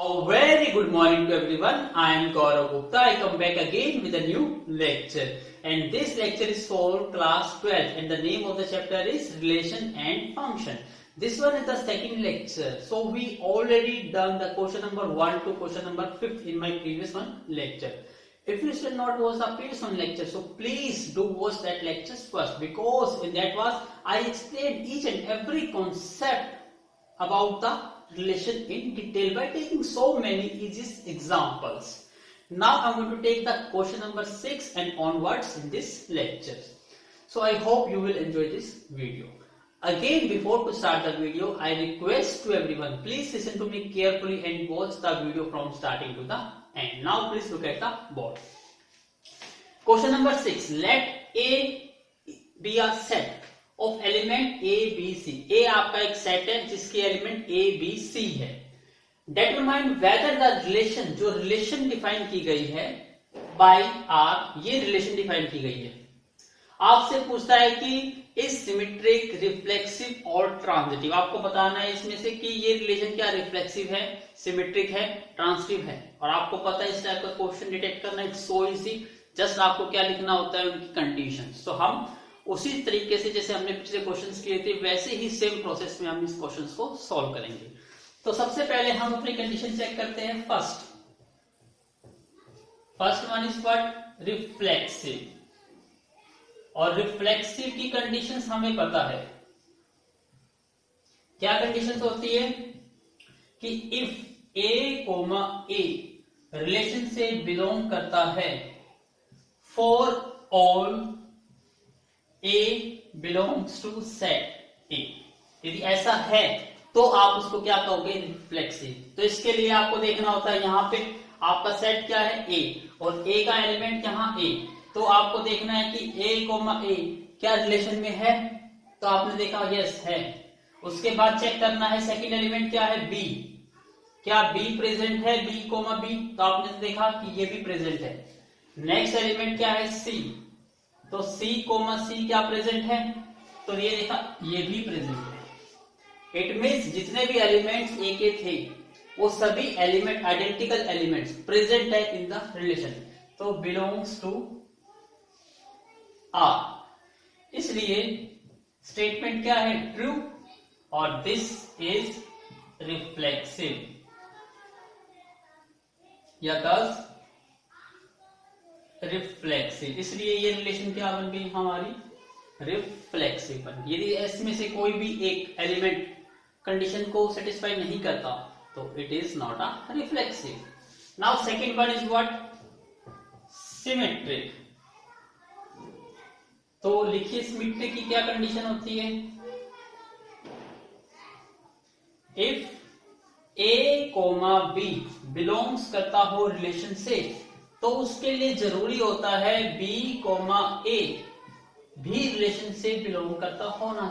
A very good morning to everyone. I am Gaurav Gupta. I come back again with a new lecture. And this lecture is for class 12 and the name of the chapter is Relation and Function. This one is the second lecture. So we already done the question number 1 to question number 5 in my previous one lecture. If you still not watch the previous one lecture, so please do watch that lectures first, because in that was I explained each and every concept about the relation in detail by taking so many easy examples. Now I'm going to take the question number 6 and onwards in this lecture. So I hope you will enjoy this video. Again, before to start the video, I request to everyone, please listen to me carefully and watch the video from starting to the end. Now please look at the board. Question number 6. Let A be a set of element A, B, C. A आपका एक set है जिसके element A, B, C है. Determine whether the relation, जो relation define की गई है by R, ये रिलेशन डिफाइन की गई है. आपसे पूछता है कि इस सिमेट्रिक, रिफ्लेक्सिव और ट्रांजिटिव. आपको बताना है इसमें से कि ये रिलेशन क्या रिफ्लेक्सिव है, सिमेट्रिक है, ट्रांजिटिव है. और आपको पता है इस टाइप का क्वेश्चन डिटेक्ट करना इट्स सो इजी. जस्ट आपको क्या लिखना होता है, उनकी कंडीशन. तो हम उसी तरीके से जैसे हमने पिछले क्वेश्चंस किए थे वैसे ही सेम प्रोसेस में हम इस क्वेश्चंस को सॉल्व करेंगे. तो सबसे पहले हम अपनी कंडीशन चेक करते हैं. First one is what, reflexive. और रिफ्लेक्सिव की कंडीशंस हमें पता है. क्या कंडीशंस होती है कि if A comma A relation से बिलोंग करता है for all A belongs to set A. यदि ऐसा है तो आप उसको क्या कहोगे, रिफ्लेक्सिव. तो इसके लिए आपको देखना होता है यहाँ पे आपका सेट क्या है A और A का एलिमेंट यहाँ A. तो आपको देखना है कि A कोमा A क्या रिलेशन में है. तो आपने देखा यस है. उसके बाद चेक करना है सेकंड एलिमेंट क्या है, B. क्या B प्रेजेंट है, B कोमा B. तो आपने देखा कि ये भी प्रेजेंट है. नेक्स्ट एलिमेंट क्या है, C. तो C कोमा C क्या प्रेजेंट है. तो ये देखा ये भी प्रेजेंट है. इट मींस जितने भी एलिमेंट्स A के थे वो सभी एलिमेंट आइडेंटिकल एलिमेंट्स प्रेजेंट है इन द रिलेशन. तो बिलोंग्स टू R. इसलिए स्टेटमेंट क्या है, ट्रू. और दिस इज रिफ्लेक्सिव या दस रिफ्लेक्सिव. इसलिए ये रिलेशन क्या बन गई हमारी, रिफ्लेक्सिव बन. यदि इसमें से कोई भी एक एलिमेंट कंडीशन को सेटिस्फाई नहीं करता तो it is not a reflexive. Now second one is what, symmetric. तो लिखिए सिमेट्रिक की क्या कंडीशन होती है. If A comma B belongs करता हो रिलेशन से तो उसके लिए जरूरी होता है B कोमा A भी रिलेशन से बिलोंग करता होना.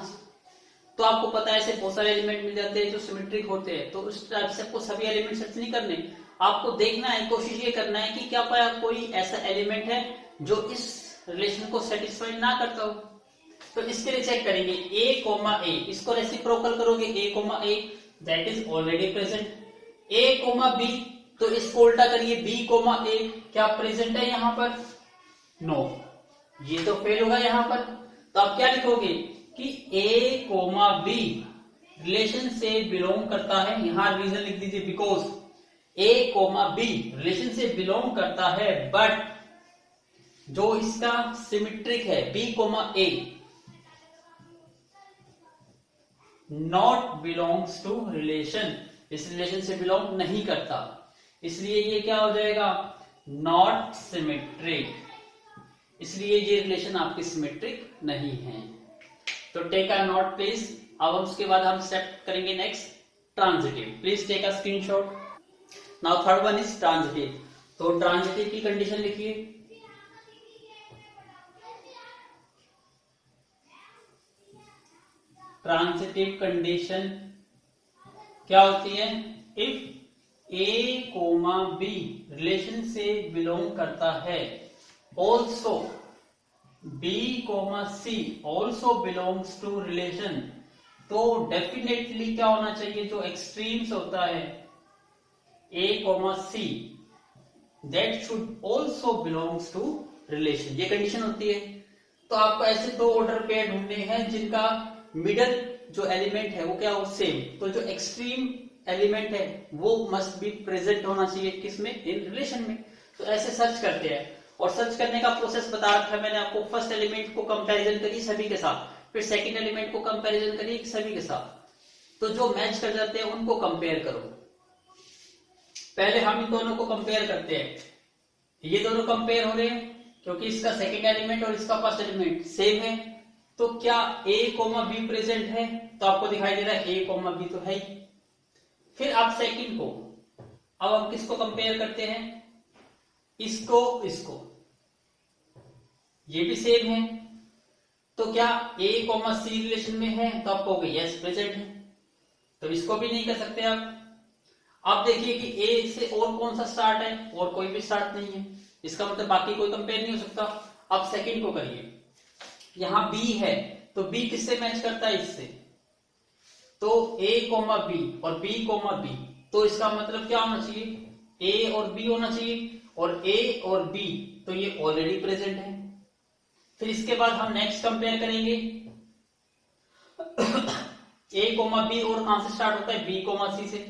तो आपको पता है ऐसे बहुत सारे एलिमेंट मिल जाते हैं जो सिमेट्रिक होते हैं. तो उस टाइप से आपको सभी एलिमेंट सर्च नहीं करने. आपको देखना है, कोशिश ये करना है कि क्या कोई ऐसा एलिमेंट है जो इस रिलेशन को सेटिस्फाई ना करता हो. तो इसके लिए चेक करेंगे A कोमा A. इसको रेसिप्रोकल करोगे A comma A, that is already present. A comma B, तो इसको उल्टा करिए B कोमा A. क्या प्रेजेंट है यहाँ पर, नो. ये तो फेल होगा यहाँ पर. तो आप क्या लिखोगे कि A कोमा B रिलेशन से बिलोंग करता है. यहाँ रीजन लिख दीजिए, because A comma B relation से बिलोंग करता है बट जो इसका सिमेट्रिक है B comma A not belongs to relation, इस रिलेशन से बिलोंग नहीं करता. इसलिए ये क्या हो जाएगा, नॉट सिमेट्रिक. इसलिए ये रिलेशन आपकी सिमेट्रिक नहीं है. तो टेक अ नोट प्लीज. अब उसके बाद हम स्टेप करेंगे next, transitive. Please take a screenshot. Now third one is transitive. तो ट्रांजिटिव की कंडीशन लिखिए. ट्रांजिटिव कंडीशन क्या होती है, if A comma B relation से बिलोंग करता है, also B comma C also belongs to relation, तो डेफिनेटली क्या होना चाहिए, जो एक्सट्रीम्स होता है A, C that should also belongs to relation, ये कंडीशन होती है। तो आपको ऐसे दो ऑर्डर पेयर ढूंढने हैं जिनका मिडल जो एलिमेंट है वो क्या हो, सेम। तो जो एक्सट्रीम एलिमेंट है वो मस्ट बी प्रेजेंट होना चाहिए किसमें, इन रिलेशन में। तो ऐसे सर्च करते हैं, और सर्च करने का प्रोसेस बता रखा है मैंने आपको। फर्स्ट एलिमेंट को कंपैरिजन करिए सभी के साथ, फिर सेकंड एलिमेंट को कंपैरिजन करिए सभी के साथ। तो जो मैच कर जाते हैं उनको कंपेयर करो। पहले हम इन दोनों को कंपेयर करते हैं। ये दोनों कंपेयर हो रहे हैं क्योंकि इसका सेकंड एलिमेंट और इसका फर्स्ट एलिमेंट सेम है। तो क्या A, B प्रेजेंट है? तो आपको दिखाई दे रहा है A, B तो है ही। फिर आप सेकंड को, अब हम किसको कंपेयर करते हैं, इसको, ये भी सेम है। तो क्या A, C रिलेशन में है? तो आप कहोगे यस प्रेजेंट है। तो इसको भी नहीं कर सकते आप। अब देखिए कि A से और कौन सा स्टार्ट है, और कोई भी स्टार्ट नहीं है, इसका मतलब बाकी कोई कंपेयर नहीं हो सकता। अब सेकंड को करिए, यहां B है तो B किससे मैच करता है, इससे। तो A, B और B, B, तो इसका मतलब क्या होना चाहिए, A और B होना चाहिए, और A और B तो ये ऑलरेडी प्रेजेंट है। फिर इसके बाद हम नेक्स्ट कंपेयर करेंगे A, B और कहां से स्टार्ट होता है, B, C से।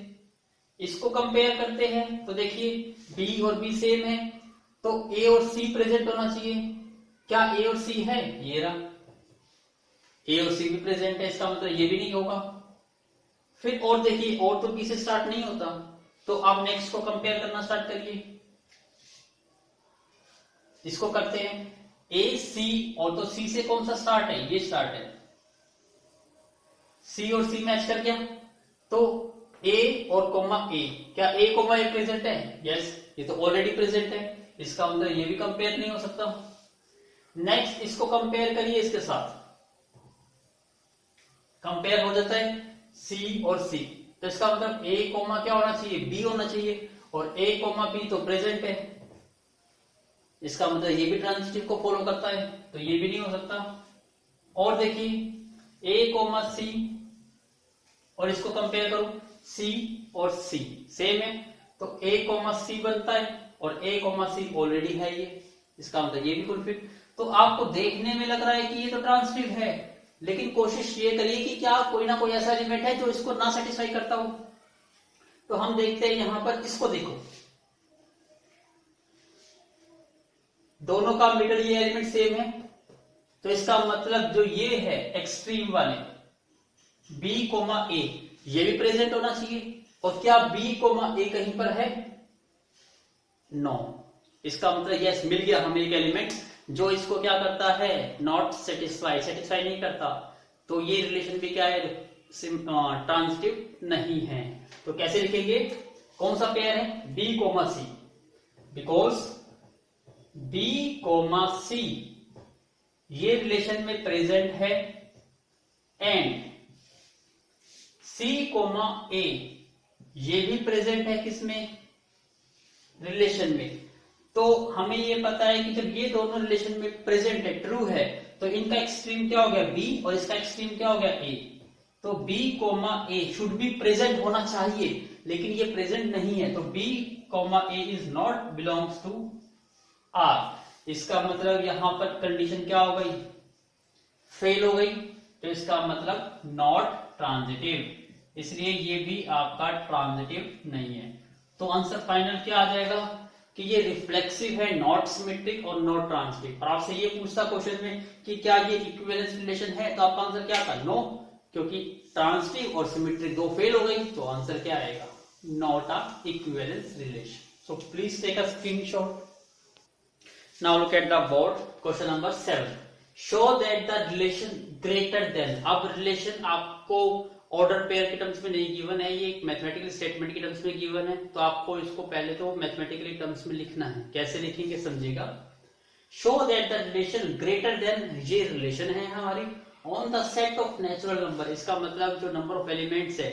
इसको कंपेयर करते हैं तो देखिए B और B सेम है, तो A और C प्रेजेंट होना चाहिए। क्या A और C है, ये रहा, A और C भी प्रेजेंट है, इसका मतलब ये भी नहीं होगा। फिर और देखिए, और तो B से स्टार्ट नहीं होता। तो आप नेक्स्ट को कंपेयर करना स्टार्ट करिए। इसको करते हैं A, C, और तो C से कौन सा स्टार्ट है, ये स्टार्ट है। C और C मैच कर गया, तो A और A, क्या A, A प्रेजेंट है, यस, ये तो ऑलरेडी प्रेजेंट है, इसका मतलब ये भी कंपेयर नहीं हो सकता। नेक्स्ट इसको कंपेयर करिए इसके साथ, कंपेयर हो जाता है C और C। तो इसका मतलब A, क्या होना चाहिए, B होना चाहिए, और A, B तो प्रेजेंट है, इसका मतलब ये भी ट्रांजिटिव को फॉलो करता है, तो ये भी नहीं हो सकता। और देखिए A, C, और इसको कंपेयर करो C और C सेम है, तो A, C बनता है, और A, C ऑलरेडी है ये, इसका मतलब ये भी फुलफिल। तो आपको देखने में लग रहा है कि ये तो ट्रांजिटिव है, लेकिन कोशिश ये करिए कि क्या कोई ना कोई ऐसा एलिमेंट है जो इसको ना सेटिस्फाई करता हो। तो हम देखते हैं यहां पर, इसको देखो, दोनों का मिडल ये एलिमेंट सेम है, तो इसका मतलब जो ये है एक्सट्रीम वाले B, A, ये भी प्रेजेंट होना चाहिए। और क्या B, A कहीं पर है, नो। इसका मतलब यस, मिल गया हमें एक एलिमेंट जो इसको क्या करता है, नॉट सेटिस्फाई नहीं करता। तो ये रिलेशन भी क्या है, ट्रांजिटिव नहीं है। तो कैसे लिखेंगे, कौन सा पेयर है, B, C, because B, C ये रिलेशन में प्रेजेंट है, एंड C, A ये भी प्रेजेंट है किसमें, रिलेशन में। तो हमें ये पता है कि जब ये दोनों रिलेशन में प्रेजेंट है, ट्रू है, तो इनका एक्सट्रीम क्या हो गया B, और इसका एक्सट्रीम क्या हो गया A। तो B, A should be present होना चाहिए, लेकिन ये प्रेजेंट नहीं है, तो B, A is not belongs to R। इसका मतलब यहां पर कंडीशन क्या हो गई, फेल हो गई, तो इसका मतलब नॉट ट्रांजिटिव, इसलिए ये भी आपका ट्रांजिटिव नहीं है। तो आंसर फाइनल क्या आ जाएगा कि ये रिफ्लेक्सिव है, नॉट सिमेट्रिक और नॉट ट्रांजिटिव। और आपसे ये पूछता क्वेश्चन में कि क्या ये इक्विवेलेंस रिलेशन है, तो आपका आंसर क्या था, नो, क्योंकि ट्रांजिटिव और सिमेट्रिक दो फेल हो गई, तो आंसर क्या आएगा, not a equivalence relation. So please take a screenshot. Now look at the board, question number 7, show that the relation greater than. अब रिलेशन आपको ऑर्डर पेयर के टर्म्स में नहीं गिवन है, ये एक मैथमेटिकल स्टेटमेंट के टर्म्स में गिवन है, तो आपको इसको पहले तो मैथमेटिकली टर्म्स में लिखना है। कैसे लिखेंगे समझिएगा, show that the relation greater then, ये रिलेशन है हमारी, on the set of natural number. इसका मतलब जो नंबर ऑफ एलिमेंट्स है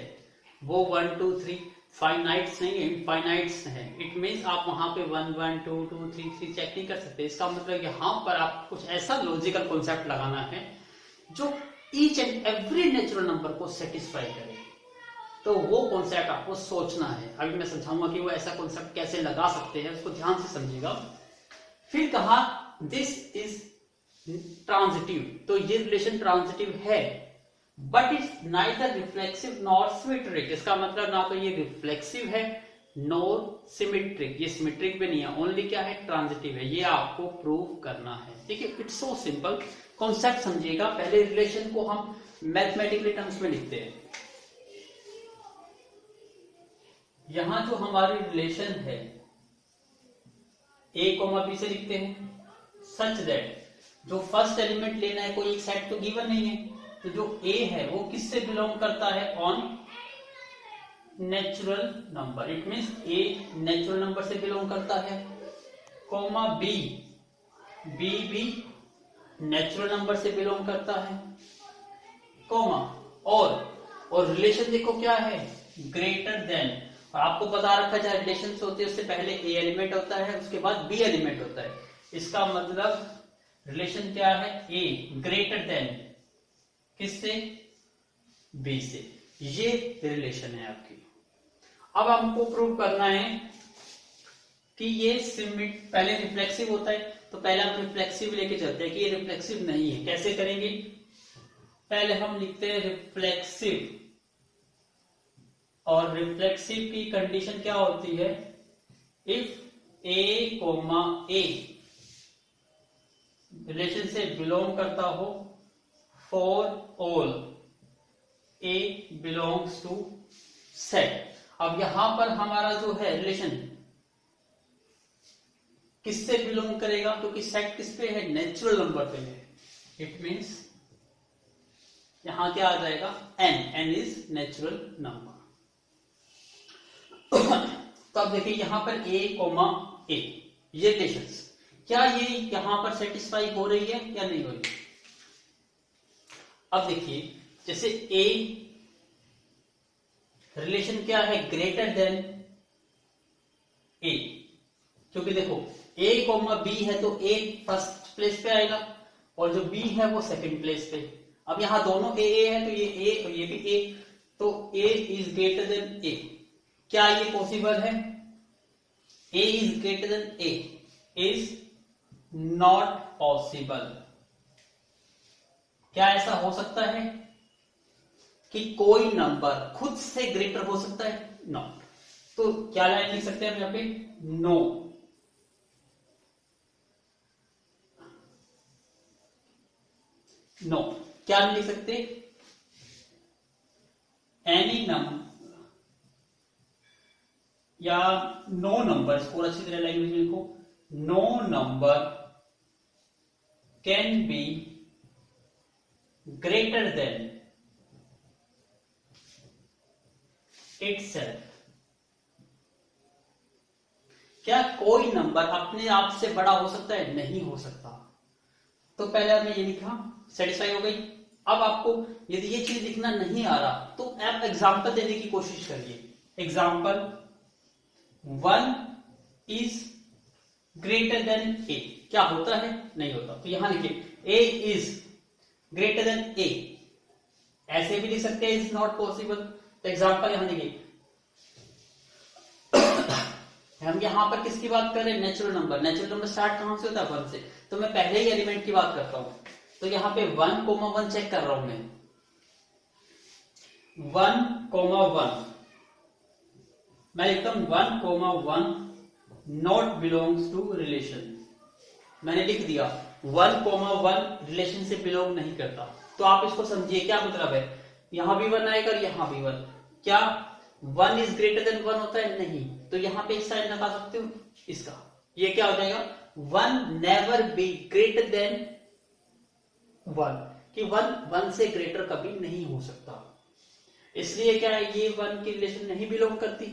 वो 1, 2, 3 फाइनाइट्स नहीं है, इनफाइनाइट्स है। इट मींस आप वहां पे 1, 1, 2, 2, 3, 3 चेक नहीं कर सकते। इसका मतलब यहां पर आप कुछ ऐसा लॉजिकल कॉन्सेप्ट लगाना है जो each and every natural number को सेटिस्फाई करे। तो वो कॉन्सेप्ट आपको सोचना है। अभी मैं समझाऊंगा कि वो ऐसा कॉन्सेप्ट कैसे लगा सकते हैं, उसको ध्यान से समझिएगा। फिर कहा दिस इज ट्रांजिटिव, तो ये रिलेशन ट्रांजिटिव है, but it's neither reflexive nor symmetric. इसका मतलब ना तो ये रिफ्लेक्सिव है नॉर सिमेट्रिक, ये सिमेट्रिक भी नहीं है, ओनली क्या है, ट्रांजिटिव है। ये आपको प्रूव करना है। ठीक है, इट्स सो सिंपल। कॉन्सेप्ट समझिएगा। पहले रिलेशन को हम मैथमेटिकली टर्म्स में लिखते हैं। यहां जो हमारी रिलेशन है a, b से लिखते हैं, सच दैट जो फर्स्ट एलिमेंट लेना है, कोई एक सेट तो गिवन नहीं है, तो जो a है वो किससे बिलोंग करता है, on natural number. It means a natural number से बिलोंग करता है, कॉमा b भी नेचुरल नंबर से बिलोंग करता है, कॉमा और रिलेशन देखो क्या है, ग्रेटर देन। और आपको बता रखा है रिलेशन होते हैं उससे पहले ए एलिमेंट होता है, उसके बाद बी एलिमेंट होता है। इसका मतलब रिलेशन क्या है, ए ग्रेटर देन किससे, बी से। ये रिलेशन है आपकी। अब हमको प्रूव करना है कि ये पहले रिफ्लेक्सिव होता है, तो पहले हम रिफ्लेक्सिव लेके चलते हैं कि ये रिफ्लेक्सिव नहीं है। कैसे करेंगे, पहले हम लिखते हैं रिफ्लेक्सिव, और रिफ्लेक्सिव की कंडीशन क्या होती है, if A comma A relation से बिलोंग करता हो for all A belongs to set. अब यहां पर हमारा जो है रिलेशन किससे बिलोंग करेगा, क्योंकि सेट किस पे है, नेचुरल नंबर पे है। इट मींस यहां क्या आ जाएगा, एन इज नेचुरल नंबर। तो अब देखिए यहां पर a, a ये रिलेशंस, क्या ये यहां पर सेटिस्फाई हो रही है या नहीं हो रही। अब देखिए जैसे a रिलेशन क्या है, ग्रेटर देन a, क्योंकि देखो a, b है तो a फर्स्ट प्लेस पे आएगा और जो b है वो सेकंड प्लेस पे। अब यहां दोनों a है तो ये a और ये भी a, तो a is greater then a। क्या ये पॉसिबल है, a is greater then a is not possible. क्या ऐसा हो सकता है कि कोई नंबर खुद से ग्रेटर हो सकता है, नॉट। तो क्या लाइन लिख सकते हैं हम यहां पे, नो। नो क्या नहीं लिख सकते, एनी नंबर या नो नंबर, इसको अच्छी तरह लैंग्वेज में लिखो, no number can be greater than itself. क्या कोई नंबर अपने आप से बड़ा हो सकता है, नहीं हो सकता। तो पहले आपने ये लिखा, सेटिस्फाई हो गई। अब आपको यदि ये चीज लिखना नहीं आ रहा तो आप एग्जांपल देने की कोशिश करिए। Example 1 is greater then a, क्या होता है, नहीं होता। तो यहां लिखिए a is greater then a, ऐसे भी लिख सकते हैं, इज नॉट पॉसिबल। तो एग्जांपल यहां देखिए, हम यहां पर किसकी बात कर रहे हैं, natural number. Natural number start कहां से होता है, 1 से। तो मैं पहले ही एलिमेंट की बात करता हूं, तो यहां पे 1,1 चेक कर रहा हूं मैं, 1,1 मैं लिखता हूं 1,1 नॉट बिलोंग्स टू रिलेशन। मैंने लिख दिया 1,1 रिलेशन से बिलोंग नहीं करता। तो आप इसको समझिए क्या मतलब है, यहां भी 1 आएगा, यहां भी 1। क्या 1 इज ग्रेटर देन 1 होता है, नहीं। तो यहां पे एक साइन लगा सकते हो इसका, ये क्या हो जाएगा, 1 नेवर बी ग्रेटर देन 1, कि 1 से ग्रेटर कभी नहीं हो सकता। इसलिए क्या है, ये 1 की रिलेशन नहीं बिलोंग करती।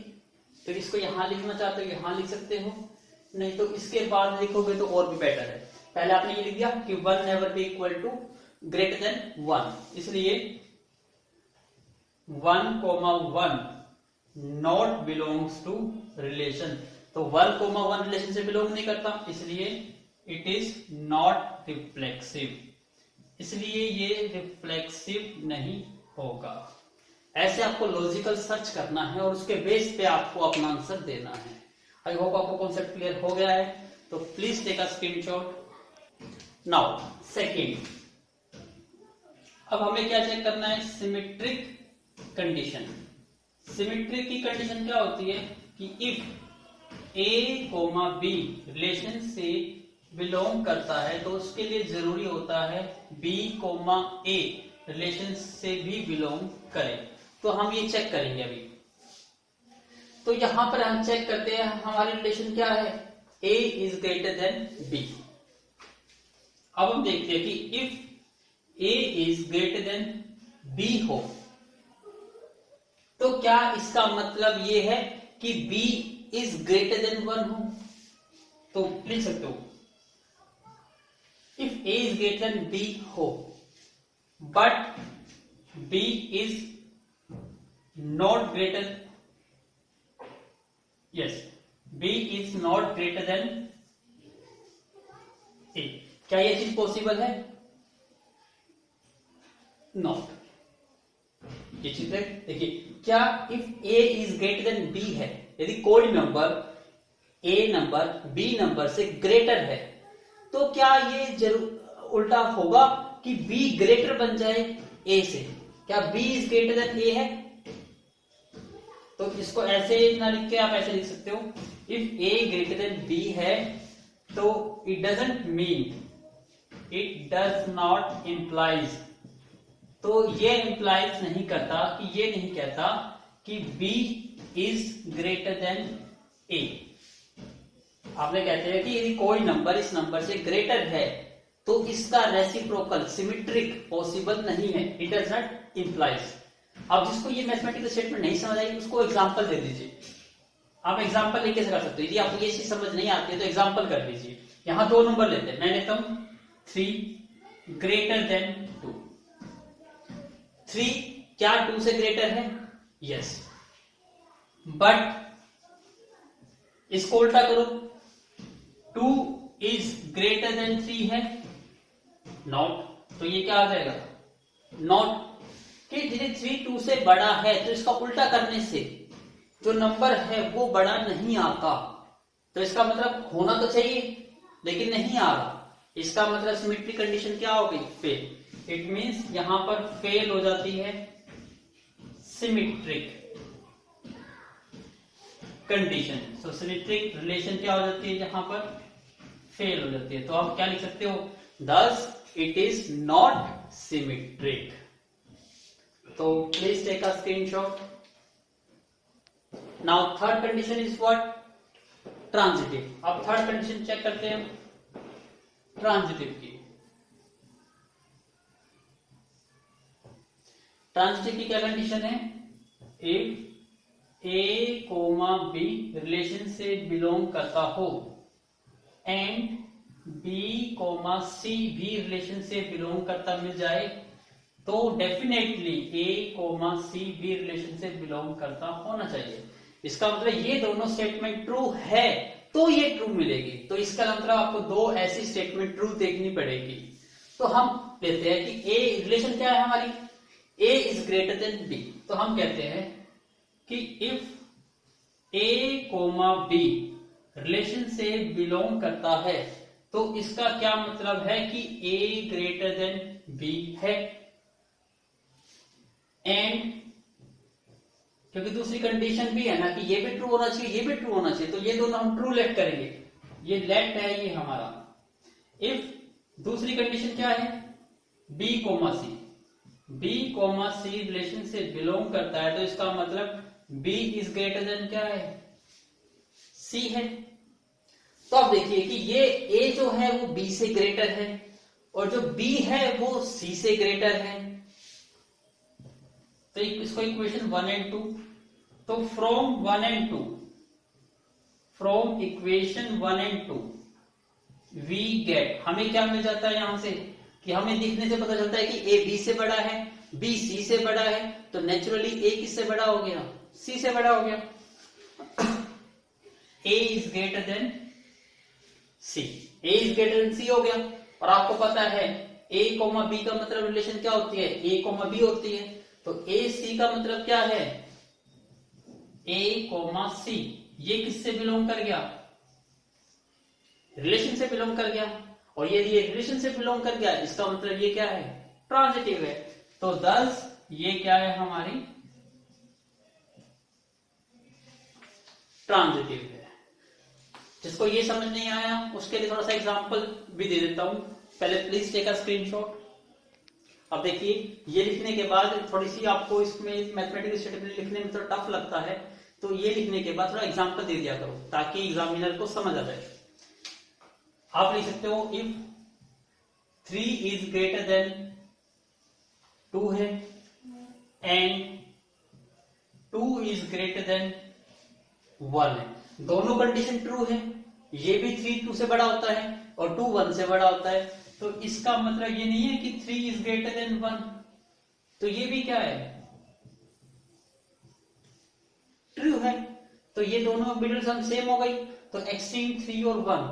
तो इसको यहां लिखना चाहते हो यहां लिख सकते हो, नहीं तो इसके बाद लिखोगे तो और भी बेटर है। पहले आपने ये लिख दिया कि 1 never be equal to greater than 1, इसलिए 1,1 नॉट बिलोंग्स टू रिलेशन। तो 1,1 रिलेशन से बिलोंग नहीं करता, इसलिए इट इज नॉट रिफ्लेक्सिव, इसलिए ये रिफ्लेक्सिव नहीं होगा। ऐसे आपको लॉजिकल सर्च करना है और उसके बेस पे आपको अपना आंसर देना है। आई होप आपको कॉन्सेप्ट क्लियर हो गया है, तो please take a screenshot. Now second, अब हमें क्या चेक करना है, सिमेट्रिक कंडीशन। सिमेट्रिक की कंडीशन क्या होती है कि if A comma B relation से बिलोंग करता है तो उसके लिए जरूरी होता है बी कोमा ए रिलेशन से भी बिलोंग करे। तो हम ये चेक करेंगे अभी। तो यहां पर हम चेक करते हैं हमारी रिलेशन क्या है, A is greater than B. अब हम देखते हैं कि if A is greater than B हो तो क्या इसका मतलब ये है कि बी इज ग्रेटर देन 1 हो। तो लिख सकते हो if A is greater than B हो but B is not greater, yes B is not greater than A, क्या यह चीज पॉसिबल है, नॉट। ये चीज देखिए, क्या if A is greater than B है, यदि कोई number A number B number से ग्रेटर है तो क्या ये जरूर उल्टा होगा कि बी ग्रेटर बन जाए ए से। क्या बी इज ग्रेटर देन ए है, तो इसको ऐसे ना लिख के आप ऐसे लिख सकते हो, if A greater than B है तो it doesn't mean, it does not implies, तो ये इंप्लाइज नहीं करता कि ये नहीं कहता कि बी इज ग्रेटर देन ए। आपने कहते हैं कि यदि कोई नंबर इस नंबर से ग्रेटर है तो इसका रेसिप्रोकल सिमेट्रिक पॉसिबल नहीं है, इट डज नॉट इंप्लाइज। अब जिसको ये मैथमेटिकल स्टेटमेंट नहीं समझ आई उसको एग्जांपल दे दीजिए। आप एग्जांपल लेके कर सकते हो, यदि आपको ये चीज समझ नहीं आती है तो एग्जांपल कर लीजिए। यहां 2 नंबर लेते हैं, मैं लेता हूं 3 ग्रेटर देन 2। 3 क्या 2 से ग्रेटर है, यस, बट इसको उल्टा करो, 2 इज ग्रेटर देन 3 है, नॉट। तो ये क्या आ जाएगा, नॉट। कि यदि 3 2 से बड़ा है तो इसका उल्टा करने से जो नंबर है वो बड़ा नहीं आता, तो इसका मतलब होना तो चाहिए लेकिन नहीं आ रहा। इसका मतलब सिमेट्रिक कंडीशन क्या हो गई, फेल। इट मींस यहां पर फेल हो जाती है सिमेट्रिक कंडीशन। सो सिमेट्रिक रिलेशन क्या हो जाती है, यहां पर फेल हो जाती है। तो आप क्या लिख सकते हो, thus it is not symmetric। तो please take a screenshot। now third condition is what, transitive। अब थर्ड कंडीशन चेक करते हैं ट्रांजिटिव की। ट्रांजिटिव की क्या कंडीशन है, if A comma B relation से बिलोंग करता हो एंड बी कोमा सी भी रिलेशन से बिलोंग करता मिल जाए तो डेफिनेटली ए कोमा सी भी रिलेशन से बिलोंग करता होना चाहिए। इसका मतलब ये दोनों स्टेटमेंट ट्रू है तो ये ट्रू मिलेगी। तो इसका मतलब आपको 2 ऐसी स्टेटमेंट ट्रू देखनी पड़ेगी। तो हम लेते हैं कि ए रिलेशन क्या है हमारी, A is greater than B. तो हम कहते हैं कि if A comma B relation से बिलोंग करता है तो इसका क्या मतलब है कि ए ग्रेटर देन बी है। एंड क्योंकि दूसरी कंडीशन भी है ना कि ये भी ट्रू होना चाहिए, ये भी ट्रू होना चाहिए, तो ये दोनों हम ट्रू लेट करेंगे। ये लेट है ये हमारा। इफ दूसरी कंडीशन क्या है, B comma C, B comma C relation से बिलोंग करता है तो इसका मतलब बी इज ग्रेटर देन क्या है, सी है। तो आप देखिए कि ये ए जो है वो बी से ग्रेटर है और जो बी है वो सी से ग्रेटर है। तो इसको इक्वेशन 1 and 2, तो from 1 and 2, from equation 1 and 2 we get, हमें क्या मिल जाता है यहां से कि हमें दिखने से पता चलता है कि ए बी से बड़ा है, बी सी से बड़ा है, तो नेचुरली ए किससे बड़ा हो गया, सी से बड़ा हो गया। A is greater than C, A is greater than C हो गया। और आपको पता है ए कोमा बी का मतलब रिलेशन क्या होती है, ए कोमा बी होती है। तो ए सी का मतलब क्या है, ए कोमा सी, ये किससे बिलोंग कर गया, रिलेशन से बिलोंग कर गया। और यदि ये रिलेशन से बिलोंग कर गया, इसका मतलब ये क्या है, ट्रांजिटिव है। तो दस ये क्या है, हमारी ट्रांजिटिव है। जिसको ये समझ नहीं आया उसके लिए थोड़ा सा एग्जांपल भी दे देता हूं। पहले प्लीज टेक अ स्क्रीनशॉट। अब देखिए, ये लिखने के बाद थोड़ी सी आपको इसमें मैथमेटिकल स्टेटमेंट लिखने में थोड़ा टफ लगता है, तो ये लिखने के बाद थोड़ा एग्जांपल दे दिया करो ताकि एग्जामिनर को समझ आ जाए। आप लिख सकते हो, इफ 3 इज ग्रेटर देन 2 है एंड 2 इज ग्रेटर देन 1 है, दोनों कंडीशन ट्रू है। ये भी 3 2 से बड़ा होता है और 2 1 से बड़ा होता है। तो इसका मतलब ये नहीं है कि 3 इज ग्रेटर देन 1, तो ये भी क्या है, ट्रू है। तो ये दोनों मिडिल सम सेम हो गई, तो एक्सट्रीम 3 और 1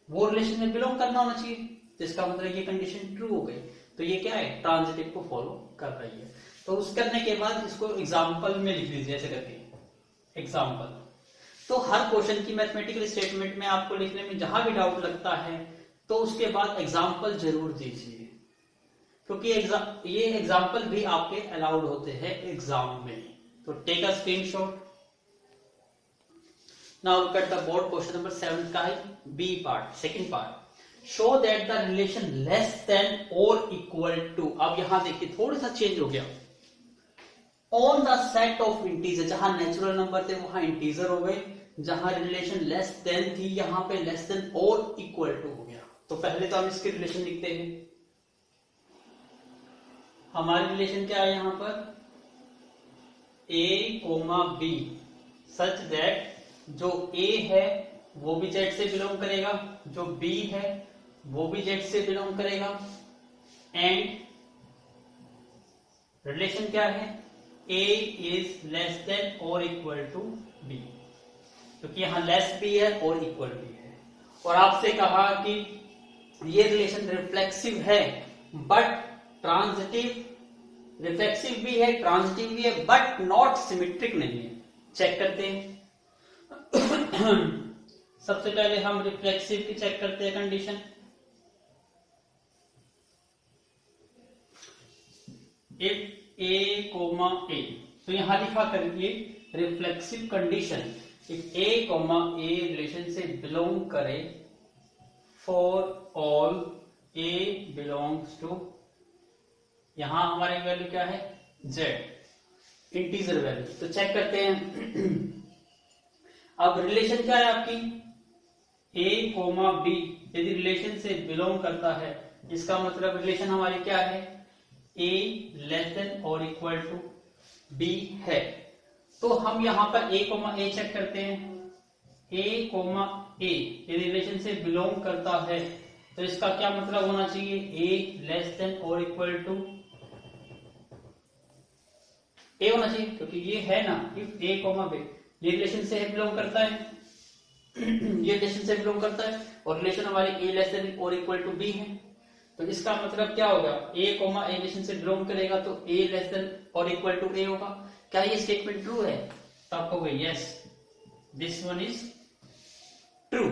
वो रिलेशन में बिलोंग करना होना चाहिए, जिसका मतलब ये कंडीशन ट्रू हो गई। तो ये क्या है, ट्रांजिटिव को फॉलो कर रही है। तो उस करने के बाद इसको एग्जाम्पल में लिख लीजिए ऐसे करके, एग्जाम्पल। तो हर क्वेश्चन की मैथमेटिकल स्टेटमेंट में आपको लिखने में जहां भी डाउट लगता है तो उसके बाद एग्जाम्पल जरूर दीजिए, क्योंकि ये एग्जाम्पल भी आपके अलाउड होते हैं एग्जाम में। तो take a screenshot. Now look at the board question number 7 का है B part, second part. Show that the relation less than और इक्वल टू, अब यहां देखिए थोड़ा सा चेंज हो गया, on the set of integer, जहां नेचुरल नंबर थे वहां इंटीजर हो गए, जहां रिलेशन लेस देन थी यहां पे लेस देन और इक्वल टू हो गया। तो पहले तो हम इसके रिलेशन लिखते हैं। हमारी रिलेशन क्या है यहां पर, ए कोमा बी सच दैट जो ए है वो भी जेड से बिलोंग करेगा, जो बी है वो भी जेड से बिलोंग करेगा, एंड रिलेशन क्या है, ए इज लेस देन और इक्वल टू बी, क्योंकि यहां लेस भी है और इक्वल भी है। और आपसे कहा कि ये रिलेशन रिफ्लेक्सिव है बट ट्रांजिटिव, रिफ्लेक्सिव भी है ट्रांजिटिव भी है बट नॉट सिमेट्रिक नहीं है। चेक करते हैं। सबसे पहले हम रिफ्लेक्सिव की चेक करते हैं condition. If A comma A, तो यहां लिखा करिए reflexive condition, if A comma A relation से बिलोंग करे for all A belongs to, यहां हमारी वैल्यू क्या है, जेड, इंटीजर वैल्यू। तो चेक करते हैं। अब रिलेशन क्या है आपकी, ए कोमा बी यदि रिलेशन से बिलोंग करता है, इसका मतलब रिलेशन हमारी क्या है, ए लेस देन और इक्वल टू बी है। तो हम यहां पर ए कोमा ए चेक करते हैं। ए कोमा ए यदि रिलेशन से बिलोंग करता है तो इसका क्या मतलब होना चाहिए, ए लेस देन और इक्वल टू ए होना चाहिए, क्योंकि ये है ना, इफ ए कोमा बी ये रिलेशन से बिलोंग करता है, ये रिलेशन से बिलोंग करता है और रिलेशन हमारी ए लेस देन और इक्वल टू बी है। तो इसका मतलब क्या होगा, ए कोमा ए रिलेशन से बिलोंग करेगा तो ए लेस देन और इक्वल टू ए होगा। क्या ये स्टेटमेंट ट्रू है, तो आपको कहोगे yes this one is true.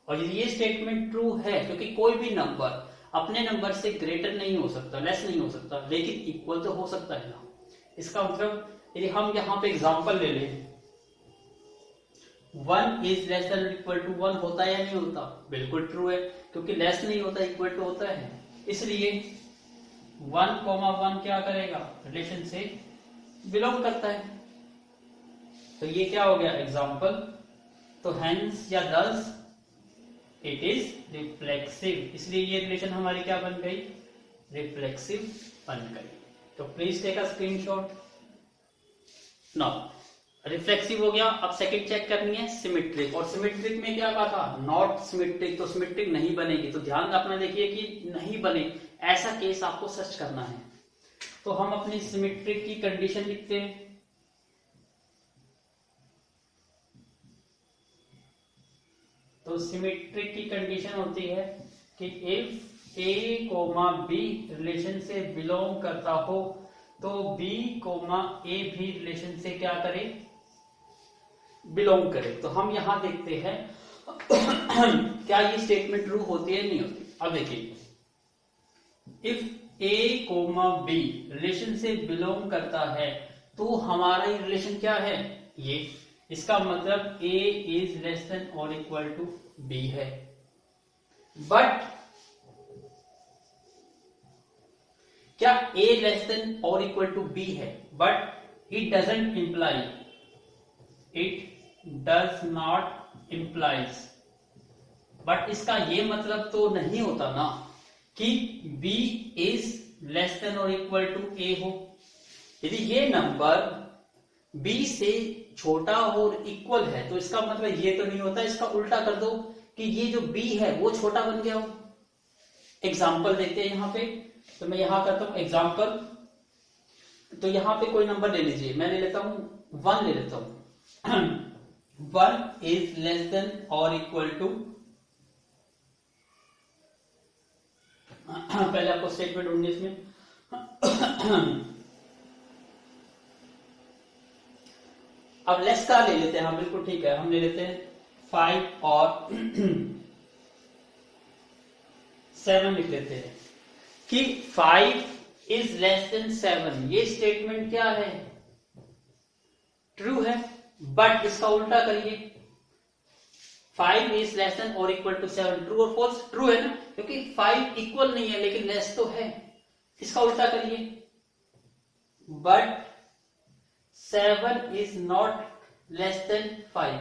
और यदि ये स्टेटमेंट ट्रू है, क्योंकि कोई भी नंबर अपने नंबर से ग्रेटर नहीं हो सकता, लेस नहीं हो सकता, लेकिन इक्वल तो हो सकता है ना। इसका मतलब यदि हम यहां पे एग्जांपल ले लें, 1 is less than equal to 1 होता है या नहीं होता, बिल्कुल ट्रू है, क्योंकि लेस नहीं होता इक्वल टू होता है। इसलिए 1,1 क्या करेगा, रिलेशन से बिलोंग करता है। तो ये क्या हो गया एग्जांपल। तो हेंस या दस इट इज रिफ्लेक्सिव, इसलिए ये रिलेशन हमारी क्या बन गई, रिफ्लेक्सिव बन गई। तो please take a screenshot. Now reflexive हो गया, अब सेकंड चेक करनी है सिमेट्रिक। और सिमेट्रिक में क्या कहा था, नॉट सिमेट्रिक, तो सिमेट्रिक नहीं बनेगी। तो ध्यान रखना, देखिए कि नहीं बने ऐसा केस आपको सर्च करना है। तो हम अपनी सिमेट्रिक की कंडीशन लिखते हैं। तो सिमेट्रिक की कंडीशन होती है कि if A comma B relation से बिलोंग करता हो तो B कोमा A भी रिलेशन से क्या करे, बिलोंग करे। तो हम यहां देखते हैं क्या ये स्टेटमेंट ट्रू होती है नहीं होती। अब देखिए, if A comma B relation से बिलोंग करता है तो हमारा ये रिलेशन क्या है, ये, इसका मतलब A इज लेस देन और इक्वल टू B है। बट क्या A लेस देन और इक्वल टू B है, but it doesn't imply, it does not implies, but इसका ये मतलब तो नहीं होता ना कि B इज लेस देन और इक्वल टू A हो। यदि ये नंबर B से छोटा और इक्वल है तो इसका मतलब ये तो नहीं होता, इसका उल्टा कर दो कि ये जो B है वो छोटा बन गया हो। एग्जाम्पल देखते हैं यहां पे, तो मैं यहां करता हूं एग्जाम्पल। तो यहां पे कोई नंबर ले लीजिए, मैं ले लेता हूं 1 ले लेता हूं 1 इज लेस देन और इक्वल टू, पहले आपको स्टेटमेंट ढूंढनी इसमें अब लेस का ले लेते हैं, हाँ बिल्कुल ठीक है, हम ले लेते हैं 5 और 7 लिख लेते हैं कि 5 इज लेस देन 7। ये स्टेटमेंट क्या है, ट्रू है। बट इसका उल्टा करिए, 5 इज लेस देन और इक्वल टू 7, ट्रू और फॉल्स, ट्रू है ना, क्योंकि 5 इक्वल नहीं है लेकिन लेस तो है। इसका उल्टा करिए, but 7 is not less than 5।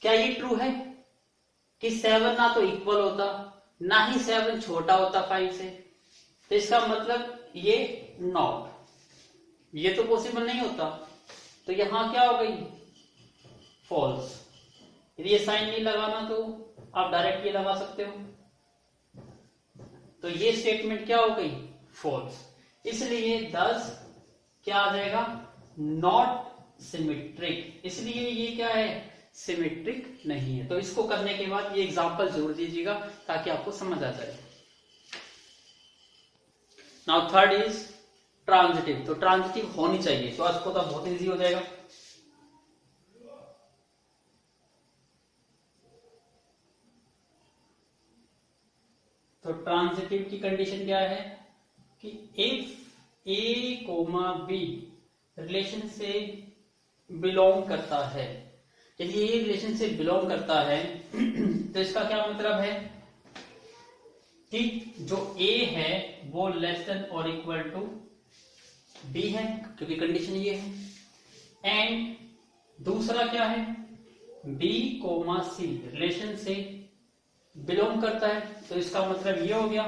क्या ये ट्रू है कि 7 ना तो इक्वल होता ना ही 7 छोटा होता 5 से, तो इसका मतलब ये नॉट, ये तो पॉसिबल नहीं होता। तो यहां क्या हो गई, फॉल्स। यदि ये साइन नहीं लगाना तो आप डायरेक्ट ये लगा सकते हो, तो ये स्टेटमेंट क्या हो गई, फॉल्स। इसलिए 10 क्या आ जाएगा, नॉट सिमेट्रिक, इसलिए ये क्या है, सिमेट्रिक नहीं है। तो इसको करने के बाद ये एग्जांपल जरूर दीजिएगा ताकि आपको समझ आ जाए। Now third is transitive. तो ट्रांजिटिव होनी चाहिए, तो आपको तो बहुत इजी हो जाएगा। तो ट्रांजिटिव की कंडीशन क्या है कि if A comma B relation से बिलोंग करता है, यदि ये रिलेशन से बिलोंग करता है तो इसका क्या मतलब है कि जो A है वो लेस देन और इक्वल टू B है, क्योंकि कंडीशन ये है। एंड दूसरा क्या है, B कोमा C रिलेशन से बिलोंग करता है, तो इसका मतलब ये हो गया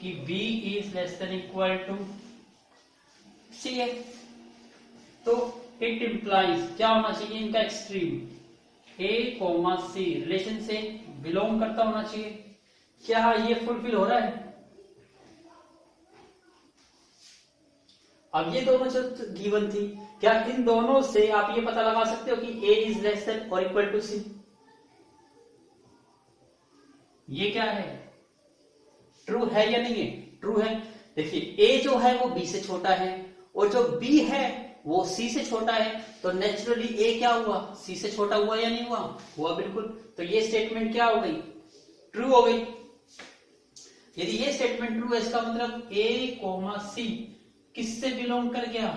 कि B is less than equal to C है। तो इट इंप्लाइज क्या होना चाहिए इनका extreme, A comma C relation से बिलोंग करता होना चाहिए। क्या ये फुलफिल हो रहा है? अब ये दोनों जो गिवन थी, क्या इन दोनों से आप ये पता लगा सकते हो कि A इज लेस देन और इक्वल टू C? ये क्या है, ट्रू है या नहीं है? ट्रू है। देखिए A जो है वो B से छोटा है और जो B है वो C से छोटा है, तो नेचुरली A क्या हुआ, C से छोटा हुआ या नहीं हुआ? हुआ बिल्कुल। तो ये स्टेटमेंट क्या हो गई, ट्रू हो गई। यदि ये स्टेटमेंट ट्रू है इसका मतलब A कोमा C किससे बिलोंग कर गया,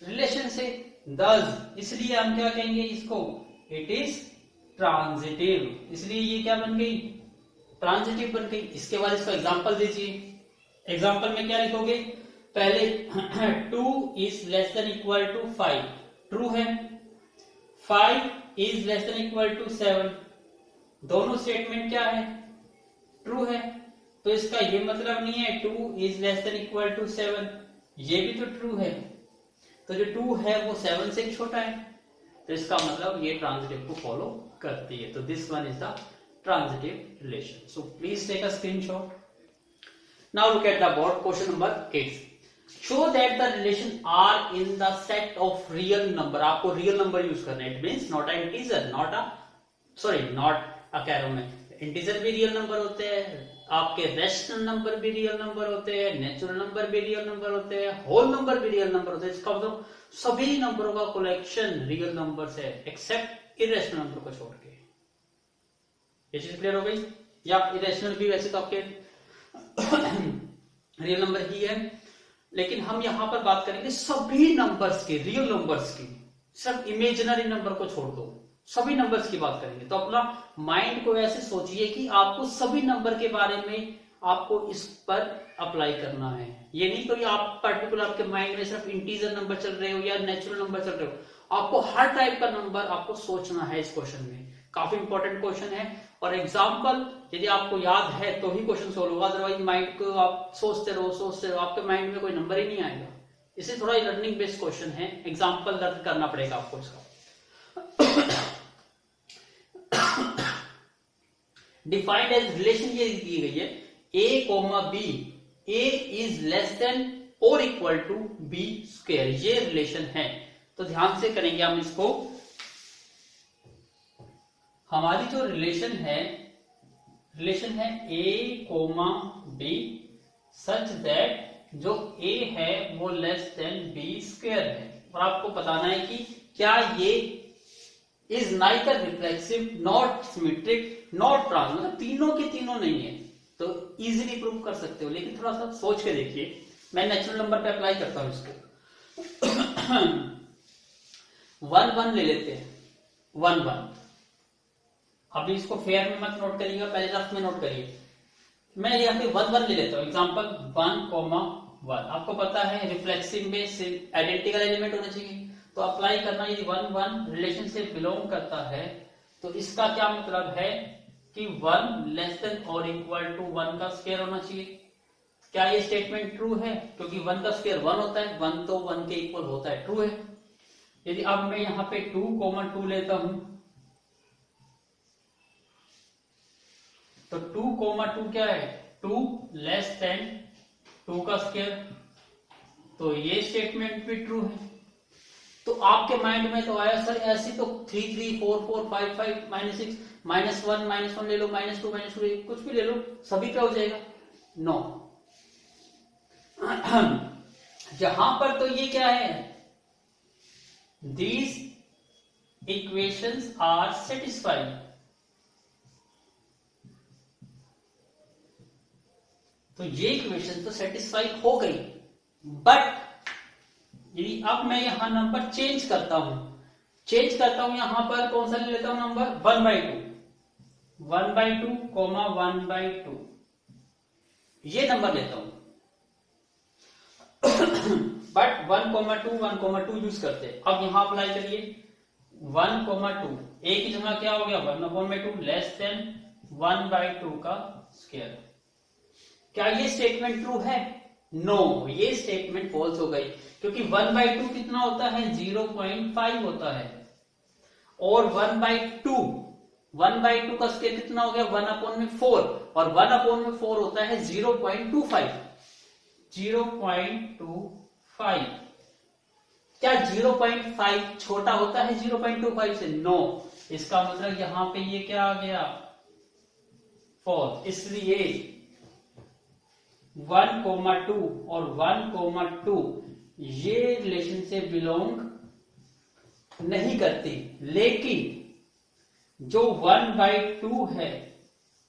रिलेशन से। दस इसलिए हम क्या कहेंगे इसको, इट इज ट्रांजिटिव। इसलिए ये क्या बन गई, ट्रांजिटिव बन गई। इसके बाद इसका एग्जांपल दीजिए। एग्जांपल में क्या लिखोगे, पहले 2 is less than equal to 5, true है। 5 is less than equal to 7, दोनों स्टेटमेंट क्या है, ट्रू है। तो इसका ये मतलब नहीं है 2 is less than equal to 7, ये भी तो ट्रू है। तो जो 2 है वो 7 से छोटा है, तो इसका मतलब ये ट्रांजिटिव को फॉलो करती है। तो this one is the transitive relation. So please take a screenshot. Now look at the board, question number 8। Show that the relation are in the set of real number. आपको real number use करना है, it means not a integer, not a कैरो में integer भी real number होते हैं, आपके rational number भी रियल नंबर होते हैं, नेचुरल नंबर भी रियल नंबर होते हैं, होल नंबर भी रियल नंबर होते हैं। इसका मतलब सभी नंबरों का कलेक्शन रियल नंबर्स है एक्सेप्ट इरेशनल नंबर को छोड़ के। ये चीज क्लियर हो गई? या इरेशनल भी वैसे तो आपके रियल नंबर ही है, लेकिन हम यहां पर बात करेंगे सभी नंबर्स की, रियल नंबर्स की, सिर्फ इमेजिनरी नंबर को छोड़ दो, सभी नंबर्स की बात करेंगे। तो अपना माइंड को ऐसे सोचिए कि आपको सभी नंबर के बारे में आपको इस पर अप्लाई करना है। ये नहीं तो आप पर्टिकुलर आपके माइंड में सिर्फ इंटीजर नंबर चल रहे हो या नेचुरल नंबर चल रहे हो, आपको हर टाइप का नंबर आपको सोचना है इस क्वेश्चन में। काफी इंपॉर्टेंट क्वेश्चन है और एग्जाम्पल यदि आपको याद है तो ही क्वेश्चन सोल्व होगा, अदरवाइज माइंड को आप सोचते रहो आपके माइंड में कोई नंबर ही नहीं आएगा। इसे थोड़ा लर्निंग बेस्ड क्वेश्चन है, एग्जाम्पल लर्न करना पड़ेगा आपको इसका। डिफाइंड एज रिलेशन ये दी गई है A comma B, A is less than और इक्वल टू बी स्क्वायर, ये रिलेशन है। तो ध्यान से करेंगे हम इसको। हमारी जो रिलेशन है A comma B such that जो ए है वो लेस देन बी स्क्वायर है, और आपको बताना है कि क्या ये is neither reflexive, not symmetric, not trans, मतलब तीनों के तीनों नहीं है। तो इजीली प्रूव कर सकते हो, लेकिन थोड़ा सा सोच के देखिए। मैं नेचुरल नंबर पे अप्लाई करता हूं इसको। 1 1 ले लेते हैं, 1 1। अभी इसको फेयर में मत नोट करिएगा, पहले रफ में नोट करिए। मैं यहाँ पे 1 1 ले लेता हूँ, एग्जाम्पल 1 1। आपको पता है रिफ्लेक्सिव में आइडेंटिकल एलिमेंट होना चाहिए, तो अप्लाई करना। यदि 1 1 रिलेशन से बिलोंग करता है तो इसका क्या मतलब है कि 1 लेस देन और इक्वल टू 1 का स्क्वायर होना चाहिए। क्या ये स्टेटमेंट ट्रू है? क्योंकि 1 का स्क्वायर 1 होता है, 1 तो 1 के इक्वल होता है, ट्रू है। यदि अब मैं यहाँ पे 2 2 लेता हूं तो 2 2 क्या है? 2 लेस देन 2 का स्क्वायर, तो ये स्टेटमेंट भी ट्रू है। तो आपके माइंड में तो आया सर ऐसी तो 3 3 4 4 5 5 -6 -1 ले लो, -2 -2 कुछ भी ले लो, सभी पे हो जाएगा। नो, यहां पर तो ये क्या है? These equations are satisfied। तो ये इक्वेशन तो सेटिस्फाई हो गई, बट यदि अब मैं यहां नंबर चेंज करता हूं यहां पर कौन सा ले लेता हूं नंबर? 1/2 1/2 ये नंबर लेता हूं। बट 1 2 यूज करते हैं। अब यहां अप्लाई करिए 1 2, ए की जगह क्या हो गया? 1/2 लेस देन 1/2 का स्क्वायर। क्या ये स्टेटमेंट ट्रू है? नो, ये स्टेटमेंट फॉल्स हो गई, क्योंकि 1/2 कितना होता है? 0.5 होता है, और 1/2 का स्क्वायर कितना हो गया? 1/4, और 1/4 होता है 0.25। क्या 0.5 छोटा होता है 0.25 से? नो, इसका मतलब यहां पे ये क्या आ गया? फॉल्स। इसलिए 1 2 और 1 2 ये रिलेशन से बिलोंग नहीं करती, लेकिन जो 1/2 है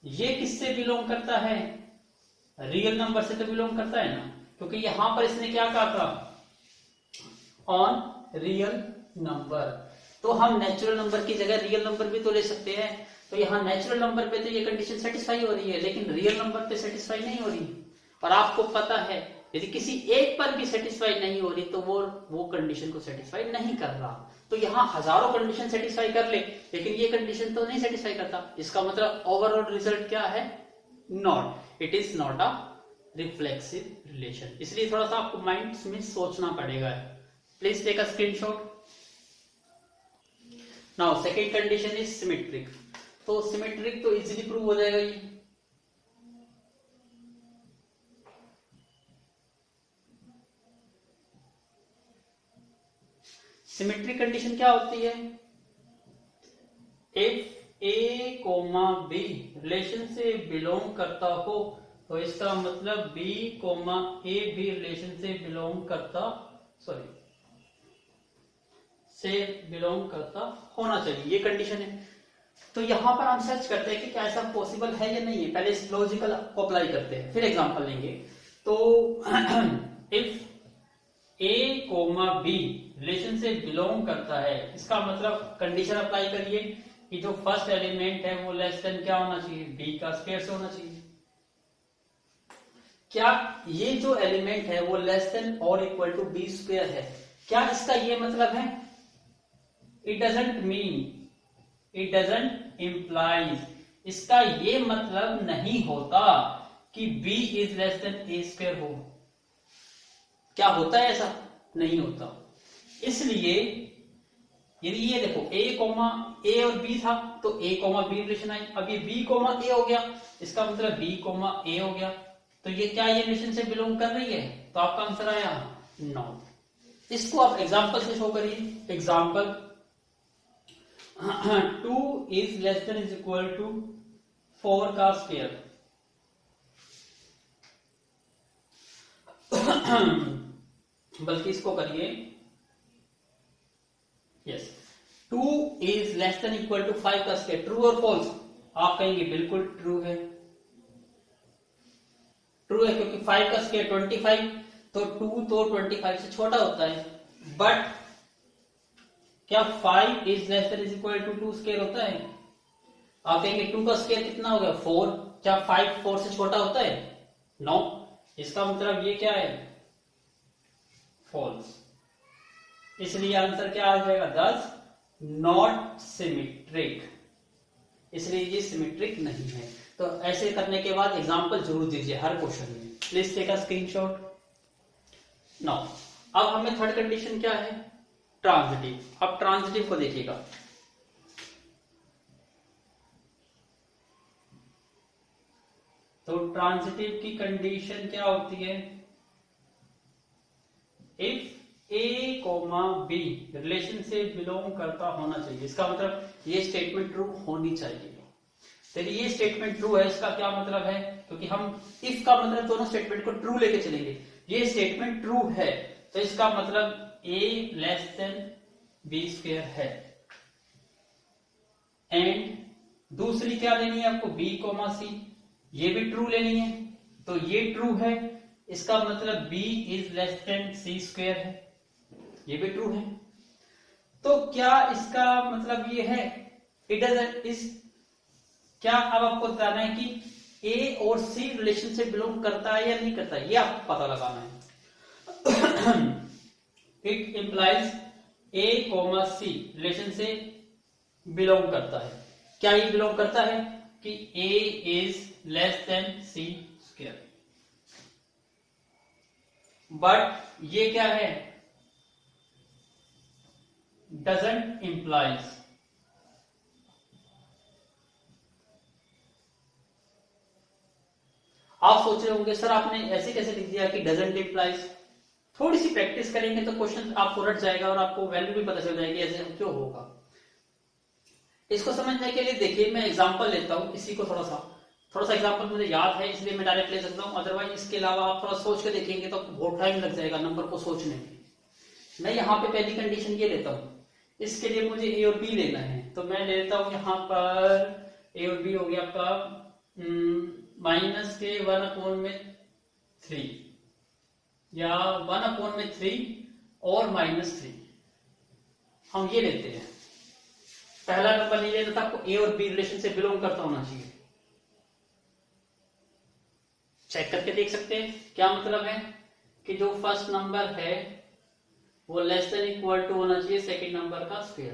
ये किससे बिलोंग करता है? रियल नंबर से तो बिलोंग करता है ना, क्योंकि यहां पर इसने क्या कहा था? On real number. तो हम नेचुरल नंबर की जगह रियल नंबर भी तो ले सकते हैं। तो यहाँ नेचुरल नंबर पे तो ये कंडीशन सेटिस्फाई हो रही है, लेकिन रियल नंबर पे सेटिस्फाई नहीं हो रही। और आपको पता है यदि किसी एक पर भी सेटिस्फाई नहीं हो रही तो वो कंडीशन को सेटिस्फाई नहीं कर रहा। तो यहाँ हजारों कंडीशन सेटिस्फाई कर ले, लेकिन ये कंडीशन तो नहीं सेटिस्फाई करता। इसका मतलब ओवरऑल रिजल्ट क्या है? Not, it is not a reflexive relation. इसलिए थोड़ा सा आपको माइंड में सोचना पड़ेगा। Please take a screenshot. Now second condition is symmetric. तो सिमेट्रिक तो इजीली प्रूव हो जाएगा ये। सिमेट्रिक कंडीशन क्या होती है? If A comma B relation से बिलोंग करता हो तो इसका मतलब बी कोमा ए भी रिलेशन से बिलोंग करता होना चाहिए, ये कंडीशन है। तो यहां पर हम सर्च करते हैं कि क्या ऐसा पॉसिबल है या नहीं है। पहले इस लॉजिकल को अप्लाई करते हैं, फिर एग्जांपल लेंगे। तो if A comma B relation से बिलोंग करता है, इसका मतलब कंडीशन अप्लाई करिए कि जो फर्स्ट एलिमेंट है वो लेस देन क्या होना चाहिए, बी का स्क्वायर से होना चाहिए। क्या ये जो एलिमेंट है वो लेस देन और इक्वल टू बी स्क्वायर है? क्या इसका ये मतलब है? It doesn't mean, it doesn't implies, इसका ये मतलब नहीं होता कि b is less than A square हो। क्या होता है ऐसा? नहीं होता। इसलिए यदि ये देखो a कोमा ए और b था तो a कोमा b रिलेशन आई, अब ये b कोमा a हो गया, इसका मतलब b कोमा a हो गया। तो ये क्या ये रिलेशन से बिलोंग कर रही है? तो आपका आंसर आया नो। इसको आप एग्जांपल से शो करिए। Example 2 is less than is equal to 4 का स्क्वायर। बल्कि इसको करिए, yes, 2 is less than equal to 5 का स्क्वायर। ट्रू और फॉल्स? आप कहेंगे बिल्कुल ट्रू है। ट्रू है क्योंकि 5 का स्क्वायर 25, तो 2 तो 25 से छोटा होता है। बट क्या 5 is less than is equal to 2 square होता है? आप कहेंगे 2 का स्क्वायर कितना हो गया 4, क्या 5 4 से छोटा होता है? नो। इसका मतलब ये क्या है? फॉल्स। इसलिए आंसर क्या आ जाएगा? दस नॉट सिमेट्रिक, इसलिए ये सिमेट्रिक नहीं है। तो ऐसे करने के बाद एग्जांपल जरूर दीजिए हर क्वेश्चन में। Please take a screenshot. Now अब हमें थर्ड कंडीशन क्या है? ट्रांजिटिव। अब ट्रांजिटिव को देखिएगा। तो ट्रांजिटिव की कंडीशन क्या होती है? If A comma B relation से बिलोंग करता होना चाहिए, इसका मतलब ये स्टेटमेंट ट्रू होनी चाहिए। फिर ये स्टेटमेंट ट्रू है, इसका क्या मतलब है? क्योंकि हम इफ का मतलब दोनों स्टेटमेंट को ट्रू लेके चलेंगे। ये स्टेटमेंट ट्रू है तो इसका मतलब a less than B square है। एंड दूसरी क्या लेनी है आपको? b कोमा सी, ये भी ट्रू लेनी है। तो ये ट्रू है, इसका मतलब b is less than C square है, ये भी ट्रू है। तो क्या इसका मतलब ये है इट डजंट इज, क्या अब आपको बताना है कि ए और सी रिलेशन से बिलोंग करता है या नहीं करता है, ये आपको पता लगाना है। It implies A comma C relation से बिलोंग करता है। क्या ये बिलोंग करता है कि A is less than C square. But ये क्या है? Doesn't implies. आप सोच रहे होंगे सर आपने ऐसे कैसे लिख दिया कि डजंट इंप्लाइज। थोड़ी सी प्रैक्टिस करेंगे तो क्वेश्चन आपको रट जाएगा और आपको वैल्यू भी पता चल जाएगी ऐसे क्यों होगा। इसको समझने के लिए देखिए मैं एग्जांपल लेता हूं, इसी को थोड़ा सा एग्जांपल मुझे याद है इसलिए मैं डायरेक्ट ले सकता हूं। अदरवाइज इसके अलावा आप थोड़ा सोच के देखेंगे तो बहुत टाइम लग जाएगा नंबर को सोचने में। मैं यहाँ पे पहली कंडीशन ये लेता हूँ, इसके लिए मुझे ए और बी लेना है। तो मैं लेता हूँ यहाँ पर ए और बी हो गया आपका माइनस के 1/3 या 1/3 और -3। हम ये लेते हैं। पहला नंबर नहीं लेना था आपको, ए और बी रिलेशन से बिलोंग करता होना चाहिए। चेक करके देख सकते हैं क्या मतलब है कि जो फर्स्ट नंबर है वो लेस देन इक्वल टू होना चाहिए सेकंड नंबर का स्क्वायर।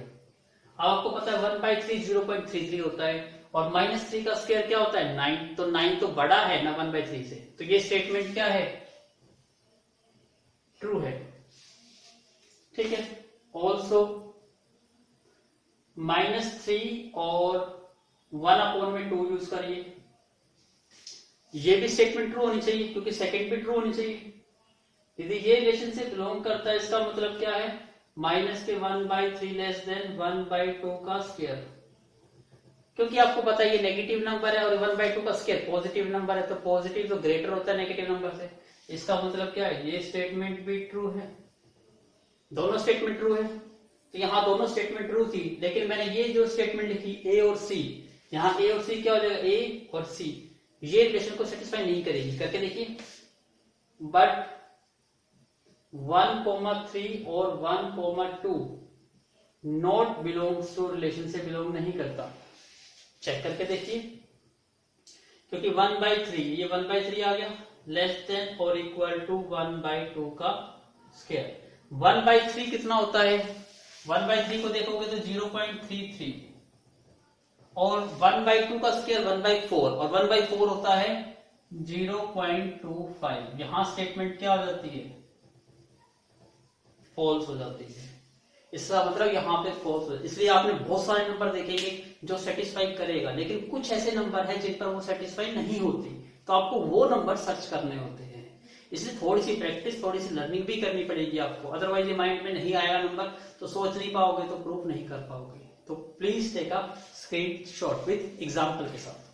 अब आपको पता है 1/3 0.33 होता है और -3 का स्क्वायर क्या होता है 9। तो 9 तो बड़ा है ना 1/3 से, तो ये स्टेटमेंट क्या है? ट्रू है। ठीक है। ऑल्सो -3 और 1/2 यूज करिए, ये भी स्टेटमेंट ट्रू होनी चाहिए क्योंकि सेकंड भी ट्रू होनी चाहिए। यदि ये रिलेशन से बिलोंग करता है इसका मतलब क्या है? -1/3 लेस देन 1/2 का स्क्वायर। क्योंकि आपको पता है ये नेगेटिव नंबर है और 1/2 का स्क्वायर पॉजिटिव नंबर है, तो पॉजिटिव तो ग्रेटर होता है नेगेटिव नंबर से। इसका मतलब क्या है, ये स्टेटमेंट भी ट्रू है, दोनों स्टेटमेंट ट्रू है। तो यहाँ दोनों स्टेटमेंट ट्रू थी, लेकिन मैंने ये जो स्टेटमेंट लिखी ए और सी, यहाँ ए और सी क्या हो जाएगा, ए और सी, ये रिलेशन को सेटिस्फाई नहीं करेगी। करके देखिए, बट 1,3 और 1,2 नॉट बिलोंग्स टू रिलेशन, से बिलोंग नहीं करता। चेक करके देखिए, क्योंकि 1/3, ये 1/3 आ गया, लेस देन और इक्वल टू 1/2 का स्क्वायर। 1/3 कितना होता है, 1/3 को देखोगे तो 0.33 और 1/2 का स्क्वायर 1/4 और 1/4 होता है 0.25। यहां स्टेटमेंट क्या हो जाती है, फॉल्स हो जाती है। इसका मतलब यहाँ पे फॉल्स हो, इसलिए आपने बहुत सारे नंबर देखेंगे जो सेटिस्फाई करेगा, लेकिन कुछ ऐसे नंबर है जिन पर वो सेटिस्फाई नहीं होती, तो आपको वो नंबर सर्च करने होते हैं। इसलिए थोड़ी सी प्रैक्टिस, थोड़ी सी लर्निंग भी करनी पड़ेगी आपको, अदरवाइज ये माइंड में नहीं आएगा नंबर, तो सोच नहीं पाओगे, तो प्रूफ नहीं कर पाओगे। तो please take a screenshot with example के साथ।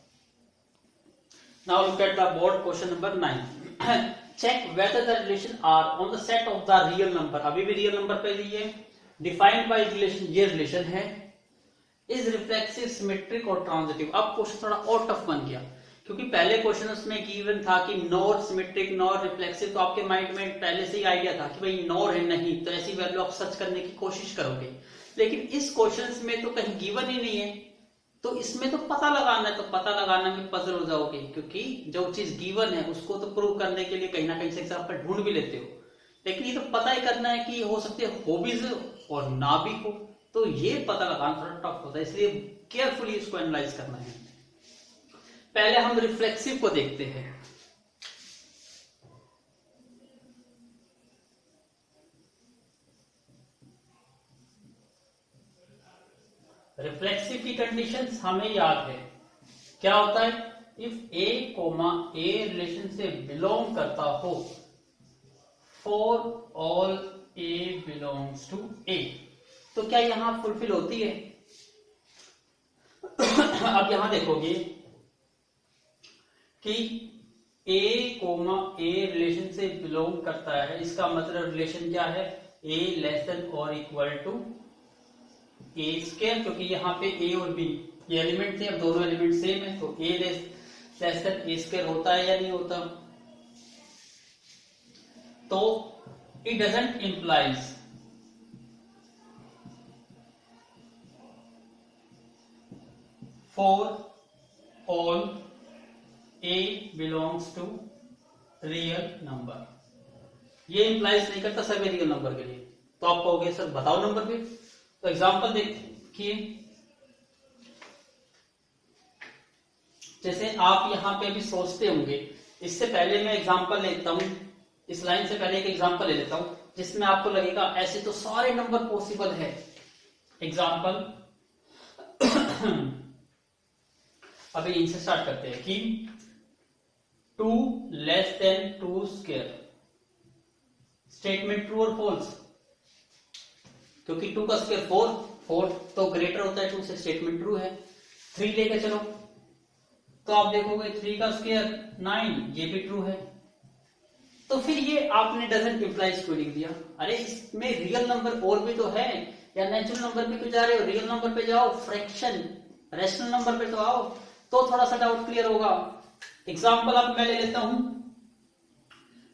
Now look at the board question number 9। Check whether the relation are on the set of the real number, अभी भी रियल नंबर पे लिए, डिफाइंड बाय रिलेशन, ये रिलेशन है, is reflexive, symmetric और transitive. अब क्वेश्चन थोड़ा और टफ बन गया, क्योंकि पहले क्वेश्चन उसमें गिवन था कि नॉर सिमेट्रिक, नॉर रिफ्लेक्सिव, तो आपके माइंड में पहले से ही आइडिया था कि भाई नॉर है, नहीं तो ऐसी वैल्यू आप सर्च करने की कोशिश करोगे। लेकिन इस क्वेश्चन में तो कहीं गिवन ही नहीं है, तो इसमें तो पता लगाना है, तो पता लगाने में पजल हो जाओगे, क्योंकि जो चीज गिवन है उसको तो प्रूव करने के लिए कहीं ना कहीं से एग्जांपल ढूंढ भी लेते हो, लेकिन ये तो पता ही करना है कि हो सकते हो भी और ना भी हो, तो ये पता लगाना थोड़ा टफ होता है, इसलिए केयरफुली इसको एनालाइज करना है। पहले हम रिफ्लेक्सिव को देखते हैं। रिफ्लेक्सिव की कंडीशंस हमें याद है, क्या होता है, if A comma A relation से बिलोंग करता हो, for all A belongs to A, तो क्या यहां फुलफिल होती है। अब यहां देखोगे कि ए कोमा ए रिलेशन से बिलोंग करता है, इसका मतलब रिलेशन क्या है, ए लेस देन और इक्वल टू ए स्क्वायर, क्योंकि यहाँ पे ए और बी ये एलिमेंट थे, अब दोनों एलिमेंट सेम है, तो A less than A square होता है या नहीं होता। तो it doesn't implies for all A belongs to real number, ये इंप्लाइज नहीं करता सभी रियल नंबर के लिए। तो आप कहोगे सर बताओ नंबर भी, तो एग्जांपल देखिए, जैसे आप यहां पे भी सोचते होंगे, इससे पहले मैं एग्जांपल लेता हूं, इस लाइन से पहले एक एग्जांपल ले लेता हूं, जिसमें आपको लगेगा ऐसे तो सारे नंबर पॉसिबल है। एग्जांपल अभी इनसे स्टार्ट करते हैं कि 2 less than 2 square, statement true और फॉल्स, क्योंकि 2 का स्क्वायर 4 तो ग्रेटर होता है 2 से, स्टेटमेंट ट्रू है। 3 लेके चलो, तो आप देखोगे 3 का स्क्वायर 9, ये भी ट्रू है। तो फिर ये आपने डजंट इंप्लाइज क्यों लिख दिया, अरे इसमें रियल नंबर और भी तो है, या नेचुरल नंबर पे क्यों जा रहे हो, रियल नंबर पे जाओ, फ्रैक्शन रैशनल नंबर पे तो आओ, तो थोड़ा सा डाउट क्लियर होगा। एग्जांपल अब मैं ले लेता हूं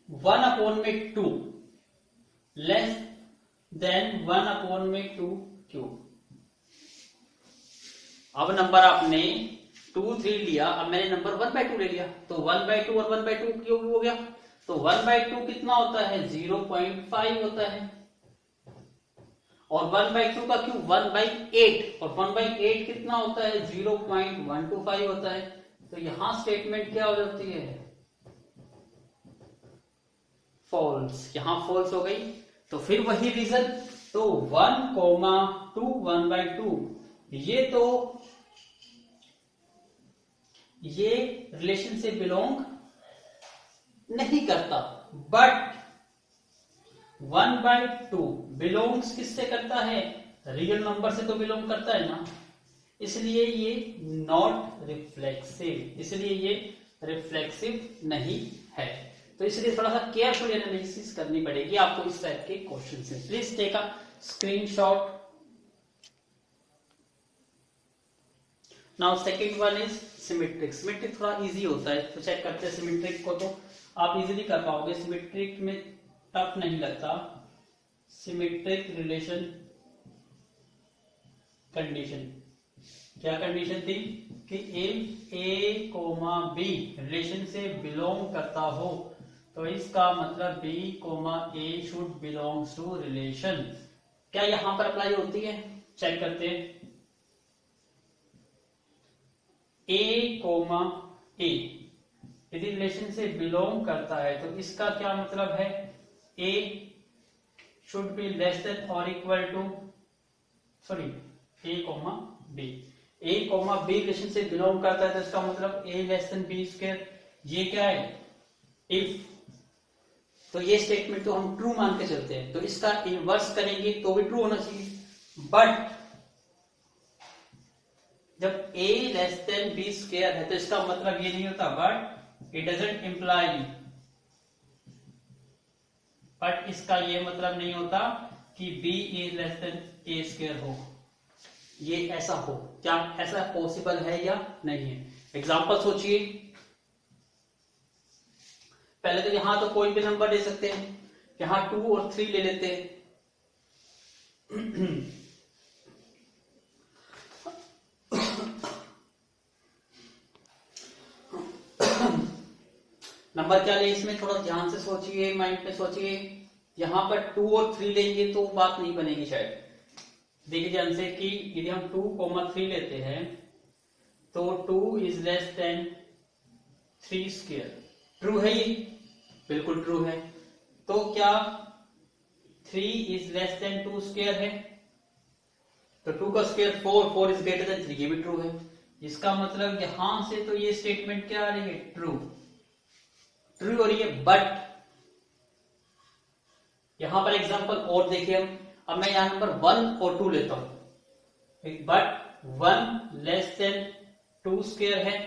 1/2 लेस देन 1/2 क्यूब। अब नंबर आपने 2 3 लिया, अब मैंने नंबर 1/2 ले लिया, तो 1/2 और 1/2 क्यूब हो गया, तो 1/2 कितना होता है 0.5 होता है, और 1/2 का क्यूब 1/8, और 1/8 कितना होता है 0.125 होता है। तो यहां स्टेटमेंट क्या हो जाती है, फॉल्स, यहां फॉल्स हो गई। तो फिर वही रीजन, तो 1,2 1/2 ये रिलेशन से बिलोंग नहीं करता, बट 1/2 बिलोंग्स किससे करता है, रियल नंबर से तो बिलोंग करता है ना, इसलिए ये नॉट रिफ्लेक्सिव, इसलिए ये रिफ्लेक्सिव नहीं है। तो इसलिए थोड़ा सा केयरफुल एनालिसिस करनी पड़ेगी आपको इस टाइप के क्वेश्चन से। Please take a screenshot. Now second one is symmetric. Symmetric थोड़ा इजी होता है, तो चेक करते हैं सिमेट्रिक को, तो आप इजीली कर पाओगे। सिमेट्रिक में टफ नहीं लगता। सिमेट्रिक रिलेशन कंडीशन, क्या कंडीशन थी कि if A comma B relation से बिलोंग करता हो तो इसका मतलब B comma A should belongs to relation. क्या यहां पर अप्लाई होती है? चेक करते हैं। ए कोमा ए यदि रिलेशन से बिलोंग करता है तो इसका क्या मतलब है? A should be less than और equal to, sorry, A comma B, A comma B relation से बिलोंग करता है तो इसका मतलब A less than B square. ये क्या है? इफ। तो ये स्टेटमेंट तो हम ट्रू मान के चलते हैं, तो इसका इनवर्स करेंगे तो भी ट्रू होना चाहिए। बट जब a less than B square है तो इसका मतलब ये नहीं होता, but it doesn't imply, but इसका ये मतलब नहीं होता कि b is less than a square हो। ये ऐसा हो, क्या ऐसा पॉसिबल है या नहीं है? एग्जांपल सोचिए। पहले तो यहां तो कोई भी नंबर ले सकते हैं, यहां 2 और 3 ले लेते हैं। नंबर क्या ले इसमें, थोड़ा ध्यान से सोचिए, माइंड में सोचिए। यहां पर 2 और 3 लेंगे तो बात नहीं बनेगी शायद। देखिए ध्यान से कि यदि हम 2,3 लेते हैं तो 2 is less then 3 square. True है ये? बिल्कुल ट्रू है। तो क्या 3 इज लेस देन 2 स्क्वायर है? तो 2 का स्क्वायर 4, 4 इज ग्रेटर देन 3, ये भी ट्रू है। इसका मतलब यहां से तो ये स्टेटमेंट क्या आ रही है? ट्रू। ट्रू हो रही है। बट यहां पर एग्जांपल और देखिए हम। अब मैं यहां नंबर 1 और 2 लेता हूं, बट 1 लेस देन 2 स्क्वायर है,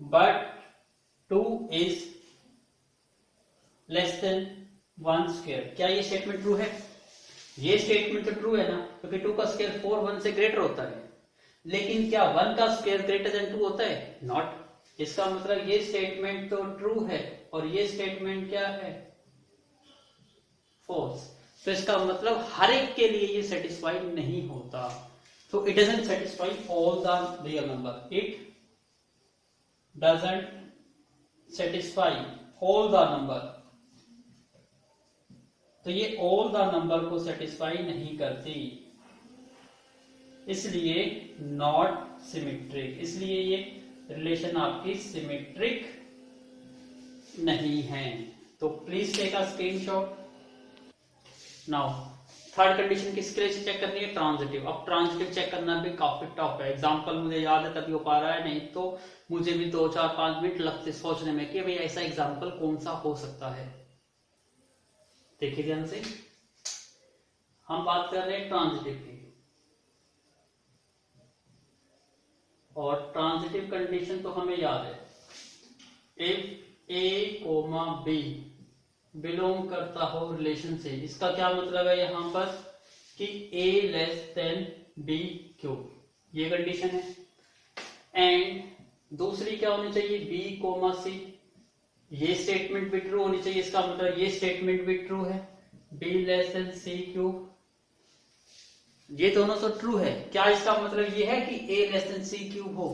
but 2 is less then 1 square. क्या ये स्टेटमेंट ट्रू है? ये स्टेटमेंट तो ट्रू है ना, क्योंकि 2 का स्क्वायर 4 1 से ग्रेटर होता है। लेकिन क्या 1 का स्क्वायर ग्रेटर देन 2 होता है? नॉट। इसका मतलब ये स्टेटमेंट तो ट्रू है और ये स्टेटमेंट क्या है? फॉल्स। तो इसका मतलब हर एक के लिए ये सेटिस्फाई नहीं होता। तो it doesn't satisfy all the real number, it doesn't satisfy all the number. तो ये ऑल द नंबर को सेटिस्फाई नहीं करती, इसलिए नॉट सिमेट्रिक। इसलिए ये रिलेशन आपकी सिमेट्रिक नहीं है। तो please take a screenshot. Now third condition किसके लिए चेक करनी है? ट्रांजिटिव। अब ट्रांजिटिव चेक करना भी काफी टफ है। एग्जांपल मुझे याद है तभी हो पा रहा है, नहीं तो मुझे भी 2-4-5 मिनट लगते सोचने में कि भाई ऐसा एग्जांपल कौन सा हो सकता है। देखिए ध्यान से, हम बात कर रहे हैं ट्रांजिटिव की, और ट्रांजिटिव कंडीशन तो हमें याद है। If A comma B belong करता हो रिलेशन से, इसका क्या मतलब है यहां पर कि a less than B cube, ये कंडीशन है। एंड दूसरी क्या होनी चाहिए? b कोमा सी, ये स्टेटमेंट भी ट्रू होनी चाहिए। इसका मतलब ये स्टेटमेंट भी ट्रू है, b less than C cube. ये दोनों तो ट्रू है। क्या इसका मतलब ये है कि a less than C cube हो?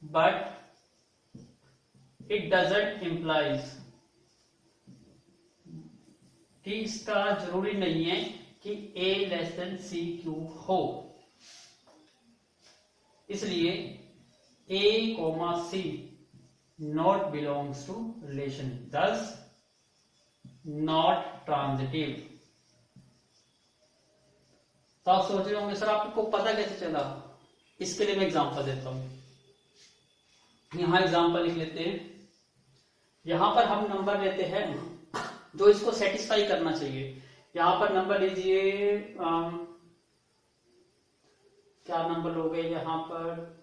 बट इट डजंट इम्प्लाइज कि इसका जरूरी नहीं है कि a less than C cube हो। इसलिए a comma C not belongs to relation, thus not transitive. तो आप सोच रहे होंगे सर आपको पता कैसे चला? इसके लिए मैं एग्जांपल देता हूं। यहां एग्जांपल लिख लेते हैं। यहां पर हम नंबर लेते हैं जो इसको सेटिस्फाई करना चाहिए। यहां पर नंबर लीजिए क्या नंबर लोगे यहाँ पर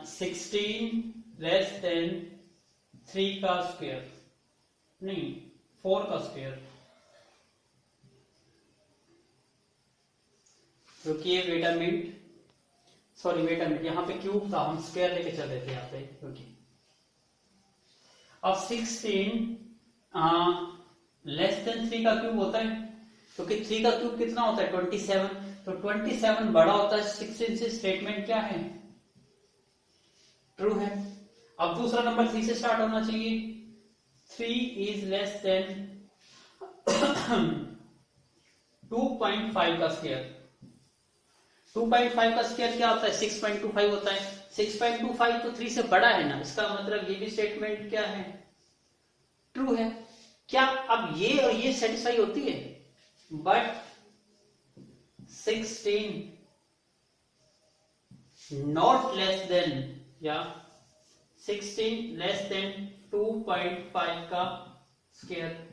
16 लेस देन 3 का स्क्वायर, नहीं 4 का स्क्वायर। रुकिए wait a minute, sorry wait a minute, यहाँ पे क्यूब था, हम स्क्वायर लेके चल रहे थे यहाँ पे। रुकिए, अब 16 लेस देन 3 का क्यूब होता है, क्योंकि 3 का क्यूब कितना होता है 27, तो 27 बड़ा होता है 16 से। स्टेटमेंट क्या है, ट्रू है। अब दूसरा नंबर 3 से स्टार्ट होना चाहिए। 3 इज लेस देन 2.5 का स्क्वायर। 2.5 का स्क्वायर क्या होता है 6.25 होता है। 6.25 तो 3 से बड़ा है ना, इसका मतलब ये भी स्टेटमेंट क्या है, ट्रू है। क्या अब ये और ये सेटिस्फाई होती है, बट 16 नॉट लेस देन, या 16 लेस देन 2.5 का स्क्वायर।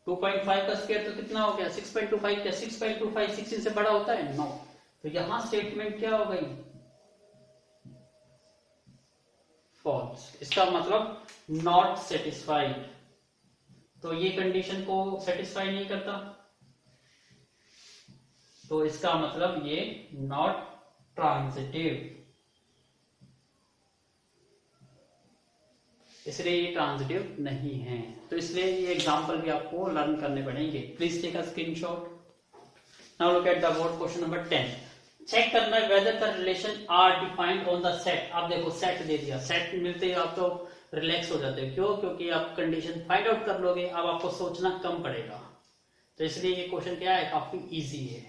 2.5 का स्क्वायर तो कितना हो गया 6.25, क्या 6.25 16 से बड़ा होता है, नो। तो यहां स्टेटमेंट क्या हो गई, फॉल्स। इसका मतलब नॉट सेटिस्फाइड, तो ये कंडीशन को सेटिस्फाई नहीं करता, तो इसका मतलब ये नॉट ट्रांजिटिव, इसलिए ये ट्रांजिटिव नहीं है। तो इसलिए ये एग्जांपल भी आपको लर्न करने पड़ेंगे। Please take a screenshot. Now look at the board question number 10। Check करना है whether the relation are defined on the set. आप देखो सेट दे दिया, सेट मिलते ही आप तो रिलैक्स हो जाते हो, क्यों, क्योंकि आप कंडीशन फाइंड आउट कर लोगे, अब आपको सोचना कम पड़ेगा। तो इसलिए ये क्वेश्चन क्या है, काफी इजी है,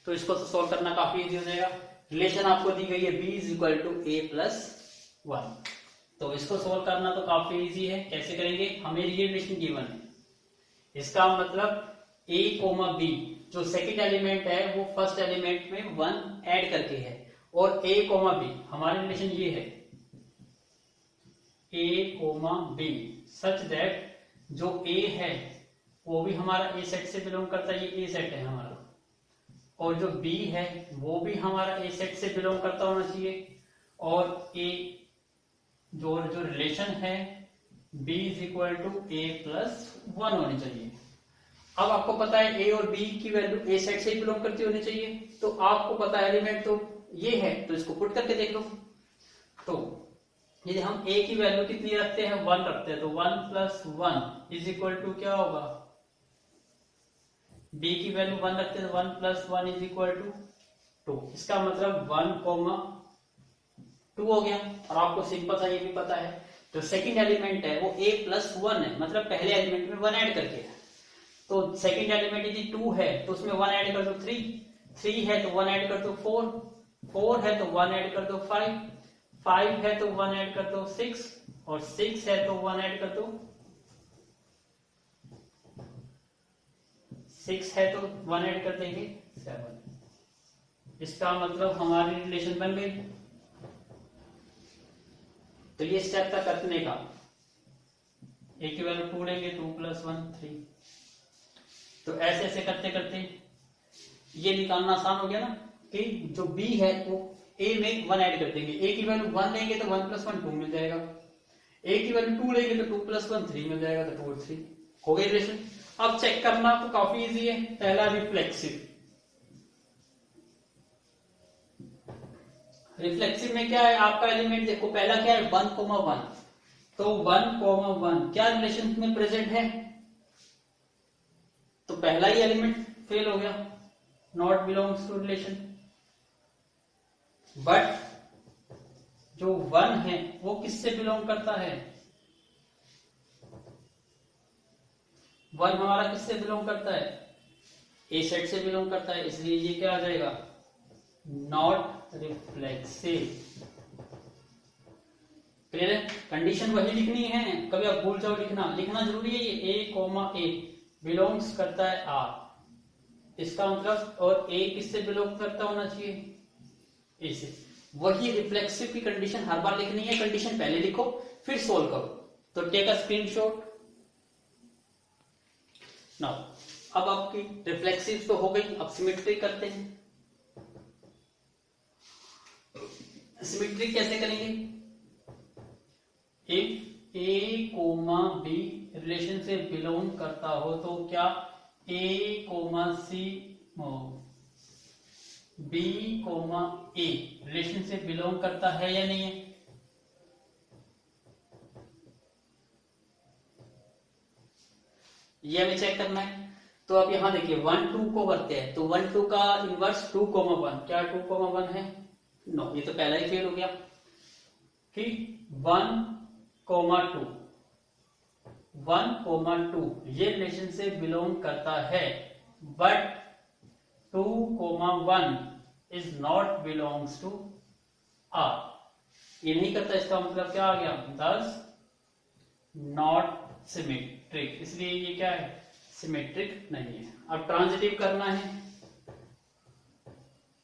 तो इसको सोल्व करना काफी इजी हो जाएगा। रिलेशन आपको दी गई है b is equal to a plus 1, तो इसको सोल्व करना तो काफी इजी है। कैसे करेंगे, हमें ये रिलेशन गिवन है, इसका मतलब a कोमा b, जो सेकंड एलिमेंट है वो फर्स्ट एलिमेंट में 1 ऐड करके है, और a कोमा b हमारी रिलेशन ये है a comma b, such that जो a है वो भी हमारा ए सेट से बिलोंग करता है, ये ए सेट है हमारा, और जो बी है वो भी हमारा ए सेट से बिलोंग करता होना चाहिए, और ए जो रिलेशन है b is equal to A plus 1 होनी चाहिए। अब आपको पता है a और b की वैल्यू ए सेट से ही बिलोंग करती होनी चाहिए, तो आपको पता है एलिमेंट तो ये है, तो इसको पुट करके देख लो। तो यदि हम a की वैल्यू कितनी रखते हैं 1 रखते हैं, तो 1 प्लस 1 इज इक्वल टू क्या होगा, b की वैल्यू 1 रखते हैं तो 1 प्लस 1 इज इक्वल टू 2। इसका मतलब 1,2 हो गया। और आपको सिंपल सा ये भी पता है जो सेकंड एलिमेंट है वो a प्लस 1 है, मतलब पहले एलिमेंट में 1 ऐड करके है, तो सेकंड एलिमेंट यदि 2 है तो उसमें 1 ऐड कर दो 3 है तो 1 ऐड कर दो 4 है तो 1 ऐड कर दो 5 है तो 1 ऐड कर दो 6, और 6 है तो 1 ऐड कर दो 6 है तो 1 ऐड कर देंगे 7। इसका मतलब हमारी रिलेशन बन गई। तो ये स्टेप था करने का, a की वैल्यू 2 लेंगे, 2 प्लस 1 3। तो ऐसे ऐसे करते करते ये निकालना आसान हो गया ना, कि जो b है वो a में 1 ऐड कर देंगे, a की वैल्यू 1 लेंगे तो 1 प्लस 1 2 मिल जाएगा, a की वैल्यू 2 लेंगे तो 2 प्लस 1 3 मिल जाएगा, तो 2 और 3 हो गई रिलेशन। अब चेक करना तो काफी इजी है। पहला रिफ्लेक्सिव, रिफ्लेक्सिव में क्या है, आपका एलिमेंट देखो पहला क्या है 1,1, तो 1,1 क्या रिलेशन में प्रेजेंट है, तो पहला ही एलिमेंट फेल हो गया, not belongs to relation. But जो 1 है वो किससे बिलोंग करता है, 1 हमारा किससे बिलोंग करता है, ए सेट से बिलोंग करता है, इसलिए ये क्या आ जाएगा, नॉट रिफ्लेक्सिव। क्लियर है, कंडीशन वही लिखनी है, कभी आप भूल जाओ लिखना जरूरी है। ये a कोमा a बिलोंग्स करता है r, इसका मतलब, और a किससे बिलोंग करता होना चाहिए, a से। वही रिफ्लेक्सिव की कंडीशन हर बार लिखनी है, कंडीशन पहले लिखो फिर सोल्व करो। तो टेक अ स्क्रीनशॉट। नाउ अब आपकी रिफ्लेक्सिव तो हो गई, अब सिमेट्री करते हैं। सिमेट्री कैसे करेंगे? If A comma B relation से बिलोंग करता हो तो क्या A comma C B comma A relation से बिलोंग करता है या नहीं है? ये हमें चेक करना है। तो अब यहां देखिए 1 2 को भरते हैं, तो 1 2 का इनवर्स 2 1, क्या 2 1 है? नो, ये तो पहला ही फेल हो गया कि 1 2 1 2 ये रिलेशन से बिलोंग करता है, but 2 1 is not belongs to R. ये नहीं करता, इसका मतलब क्या आ गया? दस नॉट सिमेट्रिक, इसलिए ये क्या है? सिमेट्रिक नहीं है। अब ट्रांजिटिव करना है,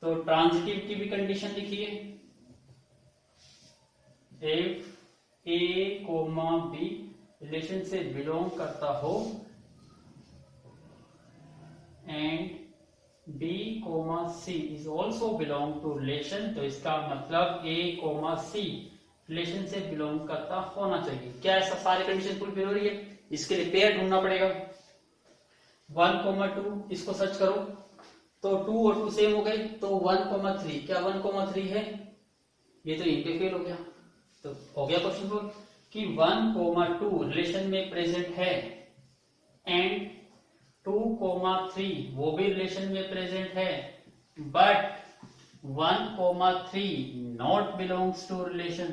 तो ट्रांजिटिव की भी कंडीशन लिखिए। If A comma B relation से बिलोंग करता हो and B comma C is also belong to relation, तो इसका मतलब ए कोमा सी रिलेशन से बिलोंग करता होना चाहिए। क्या ऐसा सारी कंडीशन फुलफिल हो रही है? इसके लिए पेयर ढूंढना पड़ेगा। 1 2 इसको सर्च करो तो 2 और 2 सेम हो गए, तो 1 3 क्या 1 3 है? ये तो यहीं पे फेल हो गया। तो हो गया क्वेश्चन फोर कि 1 2 रिलेशन में प्रेजेंट है एंड 2 3 वो भी रिलेशन में प्रेजेंट है, but 1 3 not belongs to relation.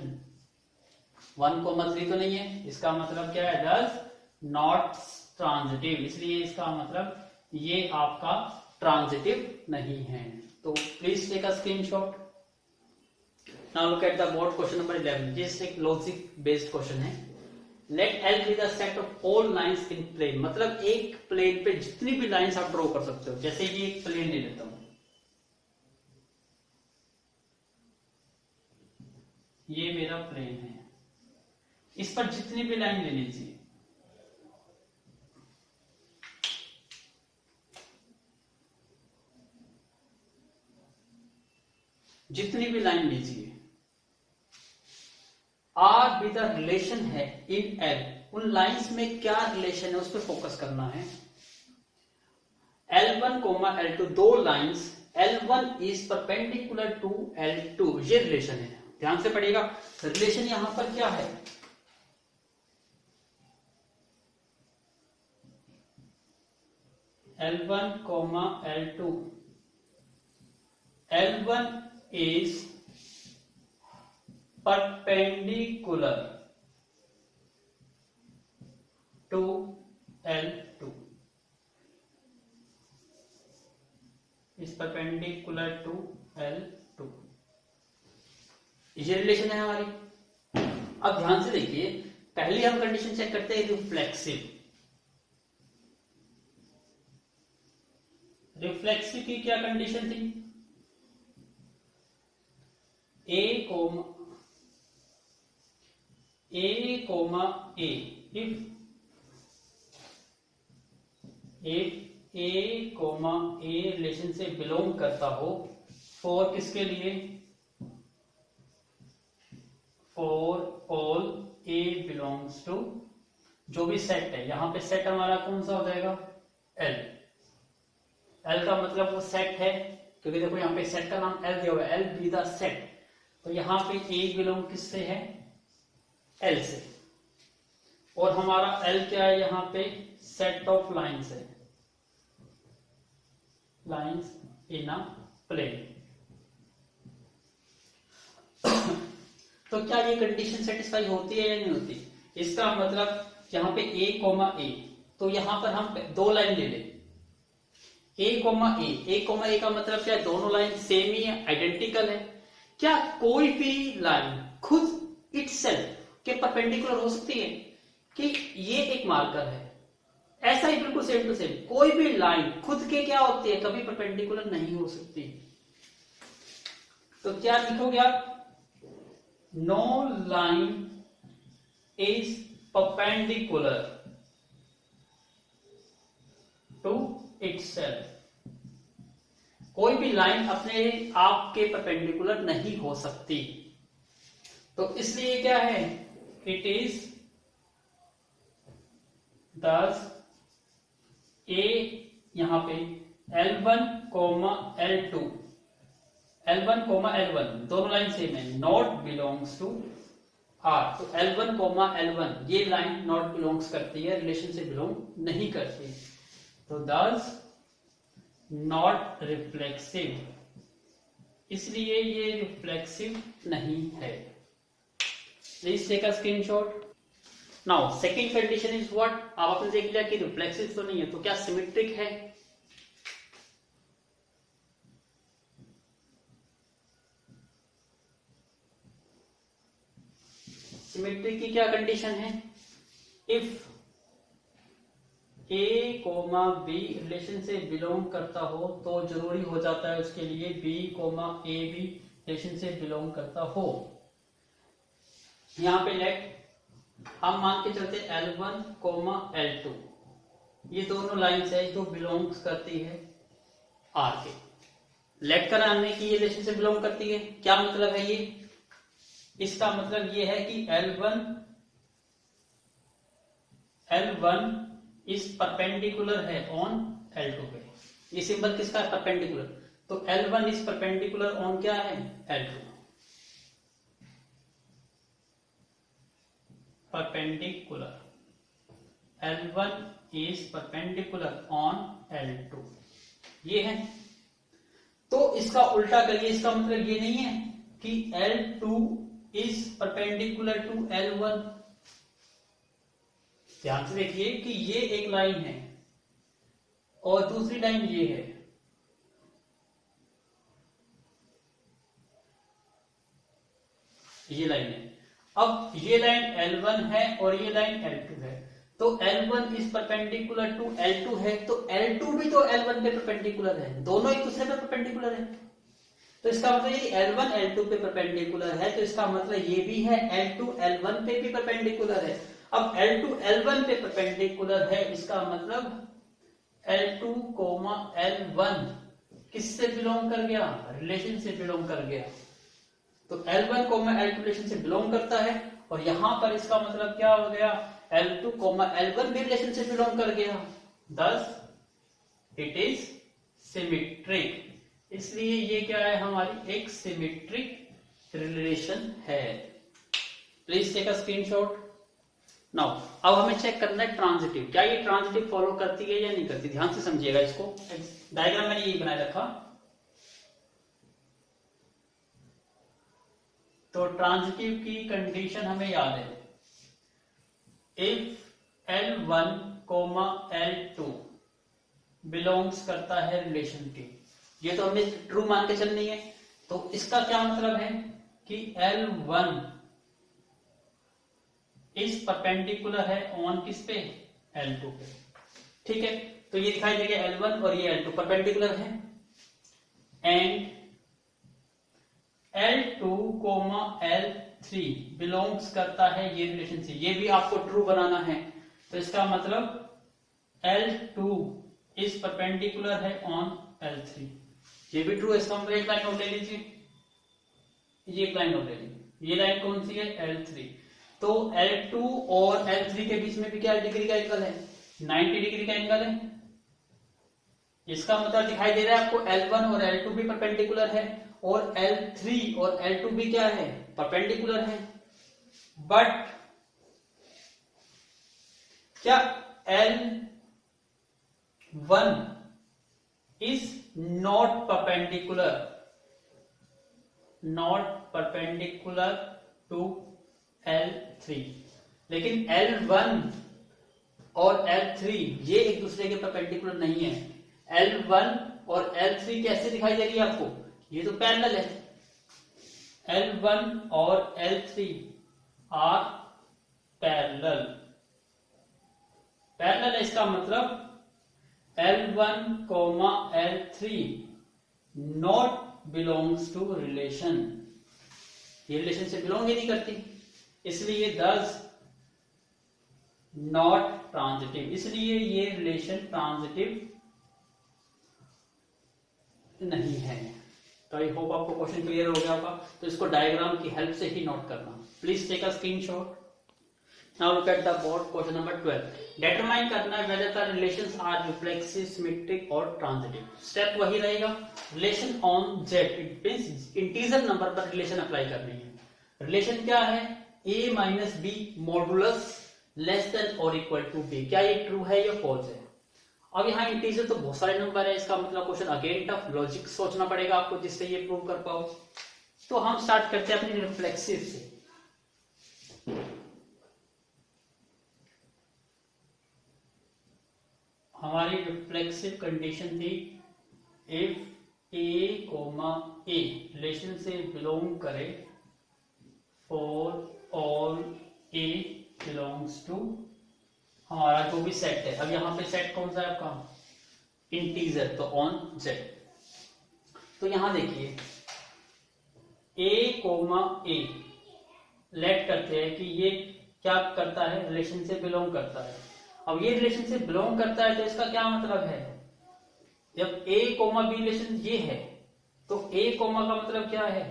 1 3 तो नहीं है, इसका मतलब क्या है? दस नॉट ट्रांजिटिव, इसलिए इसका मतलब ये आपका ट्रांजिटिव नहीं है। तो please take a screenshot. Now look at the board question number 11। ये एक लॉजिक बेस्ड क्वेश्चन है। Let L be the set of all lines in plane, मतलब एक प्लेन पे जितनी भी लाइंस आप ड्रॉ कर सकते हो। जैसे ये एक प्लेन ले लेता हूं, ये मेरा प्लेन है, इस पर जितनी भी लाइन ले लीजिए, जितनी भी लाइन लीजिए, आर विद द रिलेशन है इन एल, उन लाइंस में क्या रिलेशन है उस पर फोकस करना है। L1 L2 दो lines, L1 is perpendicular to L2, ये रिलेशन है। ध्यान से पढ़िएगा, रिलेशन यहां पर क्या है? L1 L2, L1 is perpendicular to L2, is perpendicular to L2, ये रिलेशन है हमारी। अब ध्यान से देखिए, पहले हम कंडीशन चेक करते हैं रिफ्लेक्सिव। रिफ्लेक्सिव की क्या कंडीशन थी? A comma A if A comma A relation से बिलोंग करता हो, फॉर किसके लिए? For all A belongs to, जो भी सेट है, यहां पे सेट हमारा कौन सा हो जाएगा? L। L का मतलब वो सेट है, क्योंकि देखो यहां पे सेट का नाम L दिया हुआ है, L बी द सेट, तो यहां पे A बिलोंग किससे है? L से। और हमारा L क्या है? यहां पे सेट ऑफ लाइंस है, लाइंस इन अ प्लेन। तो क्या ये कंडीशन सेटिस्फाई होती है या नहीं होती? इसका मतलब यहां पे A कोमा A, तो यहां पर हम दो लाइन ले लें, A कोमा A का मतलब क्या है? दोनों लाइन सेम ही है, आइडेंटिकल है। क्या कोई भी लाइन खुद इटसेल्फ के परपेंडिकुलर हो सकती है? कि ये एक मार्कर है, ऐसा ही बिल्कुल सेम टू सेम कोई भी लाइन खुद के क्या होती है? कभी परपेंडिकुलर नहीं हो सकती। तो क्या लिखोगे आप? No line is perpendicular to itself. कोई भी लाइन अपने आप के परपेंडिकुलर नहीं हो सकती, तो इसलिए क्या है, इट इज दस ए यहां पे L1 coma L2, L1 coma L1 दोनों लाइन सेम है, नॉट बिलोंग्स टू R। तो L1 कोमा L1 ये लाइन नॉट बिलोंग्स करती है, रिलेशन से बिलोंग नहीं करती, तो दस नॉट रिफ्लेक्सिव, इसलिए ये रिफ्लेक्सिव नहीं है। Please take a screenshot. Now second condition is what, अब आपने देख लिया कि रिफ्लेक्सिव तो नहीं है, तो क्या सिमेट्रिक है। सिमेट्रिक की क्या कंडीशन है, if A comma B relation से बिलोंग करता हो तो जरूरी हो जाता है उसके लिए बी कोमा ए भी रिलेशन से बिलोंग करता हो। यहां पे लेट हम मान के चलते L1 कोमा L2, ये दोनों लाइंस है जो बिलोंग्स करती है R के। लेट कर हमने कि ये रिलेशन से बिलोंग करती है, क्या मतलब है ये, इसका मतलब ये है कि L1 इस परपेंडिकुलर है ऑन L2 पे। ये सिंबल किसका है, परपेंडिकुलर, तो L1 इज परपेंडिकुलर ऑन क्या है, L2। Perpendicular L1 is perpendicular on L2, ये है। तो इसका उल्टा करिए, इसका मतलब ये नहीं है कि L2 is perpendicular to L1। ध्यान से देखिए कि ये एक लाइन है और दूसरी लाइन ये है, ये लाइन है। अब ये लाइन L1 है और ये लाइन L2 है, तो L1 is perpendicular to L2 है, तो L2 भी तो L1 पे परपेंडिकुलर है, दोनों एक दूसरे पे परपेंडिकुलर है। तो इसका मतलब ये L1 L2 पे परपेंडिकुलर है, तो इसका मतलब ये भी है L2 L1 पे भी परपेंडिकुलर है। अब L2 L1 पे परपेंडिकुलर है, इसका मतलब L2 कोमा L1 किससे बिलोंग कर गया, रिलेशन से बिलोंग कर गया। तो L1 कोमा L2 रिलेशन से बिलोंग करता है, और यहां पर इसका मतलब क्या हो गया, L2 कोमा L1 भी रिलेशन से बिलोंग कर गया, thus इट इज सिमेट्रिक। इसलिए ये क्या है, हमारी एक सिमेट्रिक रिलेशन है। Please take a screenshot. Now अब हमें चेक करना है ट्रांजिटिव, क्या ये ट्रांजिटिव फॉलो करती है या नहीं करती। ध्यान से समझिएगा इसको, डायग्राम मैंने यही बनाए रखा। तो ट्रांजिटिव की कंडीशन हमें याद है, if L1 coma L2 belongs करता है रिलेशन के, ये तो हमें ट्रू मान के चलनी है। तो इसका क्या मतलब है कि L1 इस परपेंडिकुलर है ऑन किस पे, L2 पे। ठीक है, तो ये दिखाई देगा L1 और ये L2 परपेंडिकुलर है, and L2 coma L3 belongs करता है ये रिलेशन से, ये भी आपको ट्रू बनाना है। तो इसका मतलब L2 इस परपेंडिकुलर है ऑन L3, ये भी ट्रू है। इसका मतलब एक लाइन और ले लीजिए, ये एक लाइन और ले लीजिए, ये लाइन कौन सी है, L3। तो L2 और L3 के बीच में भी क्या डिग्री का एंगल है, 90 डिग्री का एंगल है। इसका मतलब दिखाई दे रहा है आपको L1 और L2 भी परपेंडिकुलर है, और L3 और L2 भी क्या है, परपेंडिकुलर है। बट क्या L1 is not perpendicular to L3, लेकिन L1 और L3 ये एक दूसरे के परपेंडिकुलर नहीं है। L1 और L3 कैसे दिखाई दे रही है आपको, ये तो पैरेलल है। L1 और L3 आर पैरेलल, पैरेलल है, इसका मतलब L1 comma L3 not belongs to relation, ये रिलेशन से बिलोंग ही नहीं करती, इसलिए thus नॉट ट्रांजिटिव, इसलिए ये रिलेशन ट्रांजिटिव नहीं है। तो आई होप आपको क्वेश्चन क्लियर हो गया होगा। तो इसको डायग्राम की हेल्प से ही नोट करना। Please take a screenshot. Now look at the board question number 12। Determine करना है whether the relations are reflexive, symmetric और ट्रांजिटिव। स्टेप वही रहेगा, relation on Z, it means integer number पर रिलेशन अप्लाई करनी है। रिलेशन क्या है, a minus B modulus less than और इक्वल टू b। क्या ये ट्रू है या फॉल्स है? अब यहाँ इंटीजर तो बहुत सारे नंबर है, इसका मतलब क्वेश्चन अगेन टफ, लॉजिक सोचना पड़ेगा आपको जिससे ये प्रूव कर पाओ। तो हम स्टार्ट करते हैं अपनी रिफ्लेक्सिव से। हमारी रिफ्लेक्सिव कंडीशन थी if a comma a relation से बिलोंग करे for all a belongs to हमारा जो भी सेट है। अब यहाँ पे सेट कौन सा है आपका, इंटीजर, तो ऑन जेड। तो यहां देखिए a कोमा a लेट करते हैं कि ये क्या करता है, रिलेशन से बिलोंग करता है। अब ये रिलेशन से बिलोंग करता है तो इसका क्या मतलब है, जब a कोमा b रिलेशन ये है तो a कोमा का मतलब क्या है,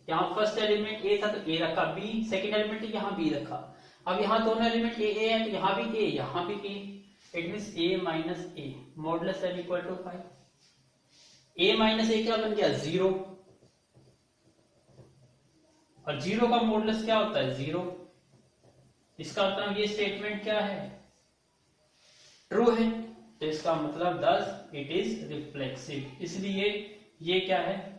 यहाँ फर्स्ट एलिमेंट a था तो a रखा, b सेकंड एलिमेंट यहाँ b रखा। अब यहाँ दोनों एलिमेंट a है तो यहाँ भी a, यहाँ भी a, it means a minus a modulus m equal to 5। a minus a क्या बन गया, 0, और 0 का मॉडुलस क्या होता है, 0। इसका मतलब ये स्टेटमेंट क्या है, ट्रू है। तो इसका मतलब दस इट इज रिफ्लेक्सिव, इसलिए ये क्या है,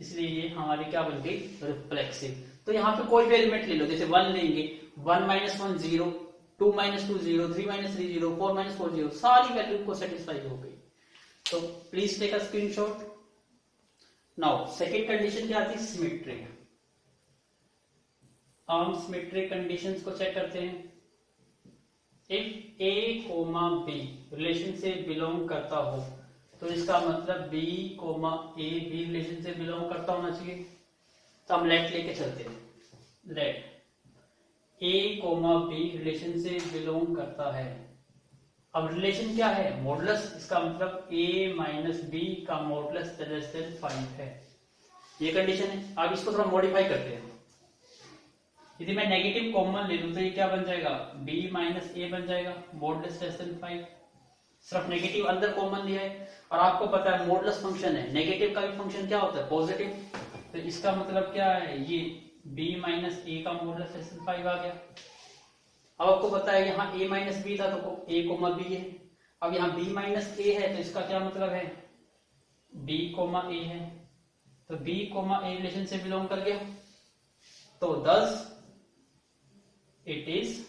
इसलिए ये हमारी क्या बन गई, रिफ्लेक्सिव। तो यहाँ पे कोई भी एलिमेंट ले लो, जैसे 1 लेंगे, 1 माइनस 1 0, 2 माइनस 2 0, 3 माइनस 3 0, 4 माइनस 4 0, सारी वैल्यू को सेटिस्फाई हो गई। तो please take a screenshot. Now second condition क्या थी, सिमेट्रिक। हम सिमेट्रिक कंडीशंस को चेक करते हैं। If a comma b relation से बिलोंग करता हो तो इसका मतलब b कोमा a भी रिलेशन से बिलोंग करता होना चाहिए। तो हम लेट लेके चलते हैं, let a comma b relation से बिलोंग करता है। अब रिलेशन क्या है, मॉडुलस, इसका मतलब a माइनस b का मॉडुलस लेस देन 5 है, ये कंडीशन है। अब इसको थोड़ा मॉडिफाई करते हैं। यदि मैं नेगेटिव कॉमन ले लूं तो ये क्या बन जाएगा, b माइनस a बन जाएगा, मॉडुलस लेस देन 5। सिर्फ नेगेटिव अंदर कॉमन लिया है, और आपको पता है मॉडुलस फंक्शन है, नेगेटिव का भी फंक्शन क्या होता है, पॉजिटिव। तो इसका मतलब क्या है, ये b माइनस a का मॉडुलस लेस देन 5 आ गया। अब आपको पता है यहाँ a माइनस b था तो a कोमा b है। अब यहाँ b माइनस a है तो इसका क्या मतलब है, b कोमा a है, तो b कोमा a रिलेशन से बिलोंग कर गया। तो 10 इट इज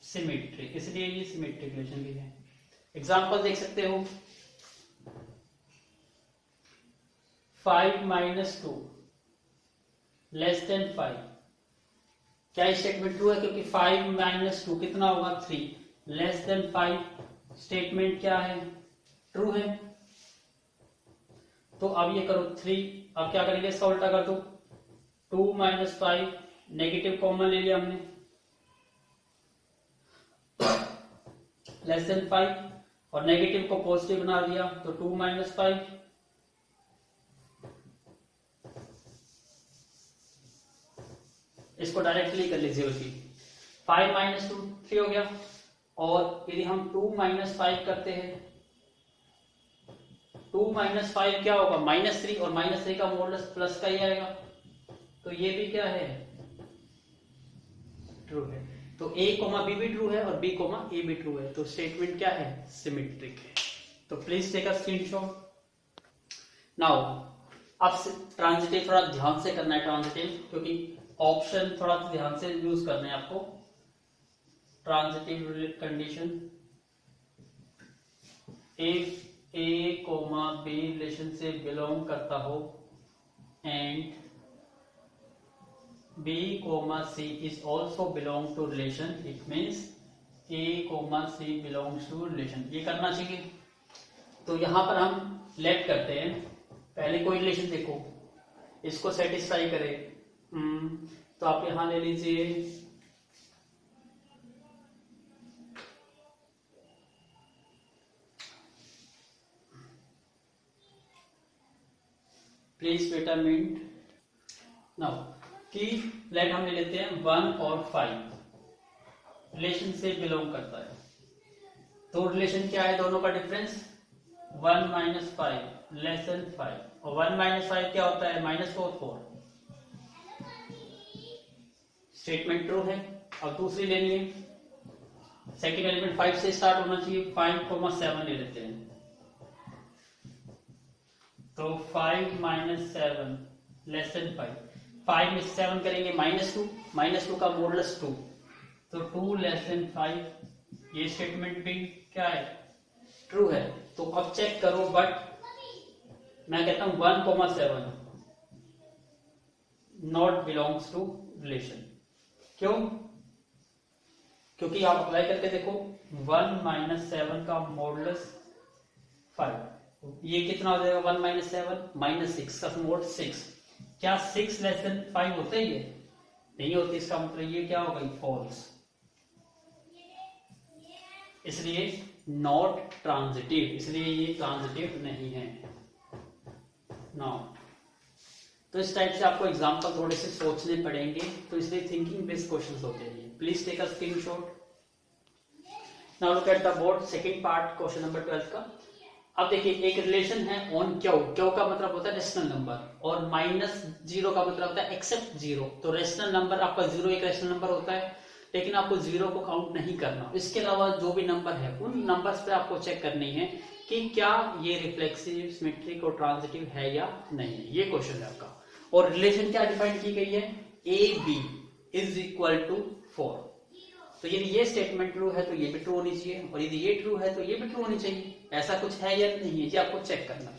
सिमेट्रिक, इसलिए ये सिमेट्रिक रिलेशन भी है। एग्जांपल देख सकते हो, 5 माइनस 2 लेस देन 5। क्या स्टेटमेंट ट्रू है, क्योंकि 5 माइनस 2 कितना होगा, 3, लेस देन 5 स्टेटमेंट क्या है, ट्रू है। तो अब ये करो 3, अब क्या करेंगे, इसका उल्टा कर दो, 2 माइनस 5, नेगेटिव कॉमन ले लिया हमने, लेस देन 5, और नेगेटिव को पॉजिटिव बना दिया तो 2 माइनस 5, इसको डायरेक्टली कर लीजिए उसी, 5 माइनस 2 3 हो गया। और यदि हम 2 माइनस 5 करते हैं, 2 माइनस 5 क्या होगा, -3, और -3 का मॉडुलस प्लस का ही आएगा, तो ये भी क्या है, ट्रू है। तो a कोमा b भी ट्रू है और b कोमा a भी ट्रू है, तो स्टेटमेंट क्या है, सिमेट्रिक है। तो please take a screenshot. Now अब ट्रांजिटिव थोड़ा ध्यान से करना है, ट्रांजिटिव, क्योंकि ऑप्शन थोड़ा ध्यान से यूज करना है आपको। Transitive condition, if a comma b relation से बिलोंग करता हो and b comma c is also belong to relation, it means a comma c belongs to relation, ये करना चाहिए। तो यहां पर हम लेट करते हैं, पहले कोई रिलेशन देखो इसको सेटिस्फाई करे, तो आप यहां ले लीजिए please wait a minute. Now कि लेट हम ले लेते हैं 1 और 5 रिलेशन से बिलोंग करता है। तो रिलेशन क्या है दोनों का डिफरेंस? 1 माइनस 5 लेस देन 5 और 1 माइनस 5 क्या होता है? -4 स्टेटमेंट ट्रू है। अब दूसरी लेनी है, सेकेंड एलिमेंट 5 से स्टार्ट होना चाहिए, 5,7 ले लेते हैं। तो 5 माइनस 7 लेस देन 5 में 7 करेंगे -2 का मॉडुलस 2, तो 2 लेस देन 5। ये स्टेटमेंट भी क्या है? ट्रू है। तो अब चेक करो, बट मैं कहता हूं 1,7 नॉट बिलोंग्स टू रिलेशन। क्यों? क्योंकि आप अप्लाई करके देखो, 1 माइनस 7 का मॉडुलस 5, ये कितना हो जाएगा? 1 माइनस 7 -6 का मोड 6। क्या 6 लेस देन 5 होता है? ये नहीं होती। इसका मतलब ये क्या होगा? फॉल्स। इसलिए नॉट ट्रांजिटिव, इसलिए ये ट्रांजिटिव नहीं है। नाउ तो इस टाइप से आपको एग्जांपल थोड़े से सोचने पड़ेंगे, तो इसलिए थिंकिंग बेस्ड क्वेश्चंस होते हैं। Please take a screenshot. Now look at the board, second part question number 12 का। अब देखिए, एक रिलेशन है ऑन क्यू। क्यू का मतलब होता है रेशनल नंबर, और -0 का मतलब होता है एक्सेप्ट 0। तो रेशनल नंबर आपका 0 एक रेशनल नंबर होता है, लेकिन आपको 0 को काउंट नहीं करना। इसके अलावा जो भी नंबर है, उन नंबर्स पे आपको चेक करनी है कि क्या ये रिफ्लेक्सिव, सिमेट्रिक और ट्रांजिटिव है या नहीं। ये क्वेश्चन है आपका। और रिलेशन क्या डिफाइन की गई है? AB is equal to 4। तो यदि ये स्टेटमेंट ट्रू है तो ये भी ट्रू होनी चाहिए, और यदि ये ट्रू है तो ये भी ट्रू होनी चाहिए। ऐसा कुछ है या नहीं है, ये आपको चेक करना है।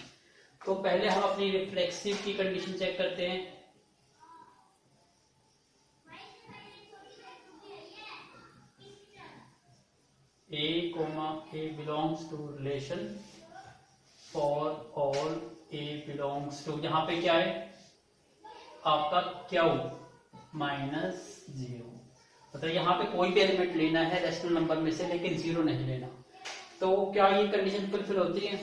तो पहले हम अपनी रिफ्लेक्सिव की कंडीशन चेक करते हैं। A, A belongs to relation for all A belongs to, यहां पे क्या है आपका? Q -0। मतलब यहाँ पे कोई भी एलिमेंट लेना है रेशनल नंबर में से, लेकिन 0 नहीं लेना। तो क्या ये कंडीशन फुलफिल होती है?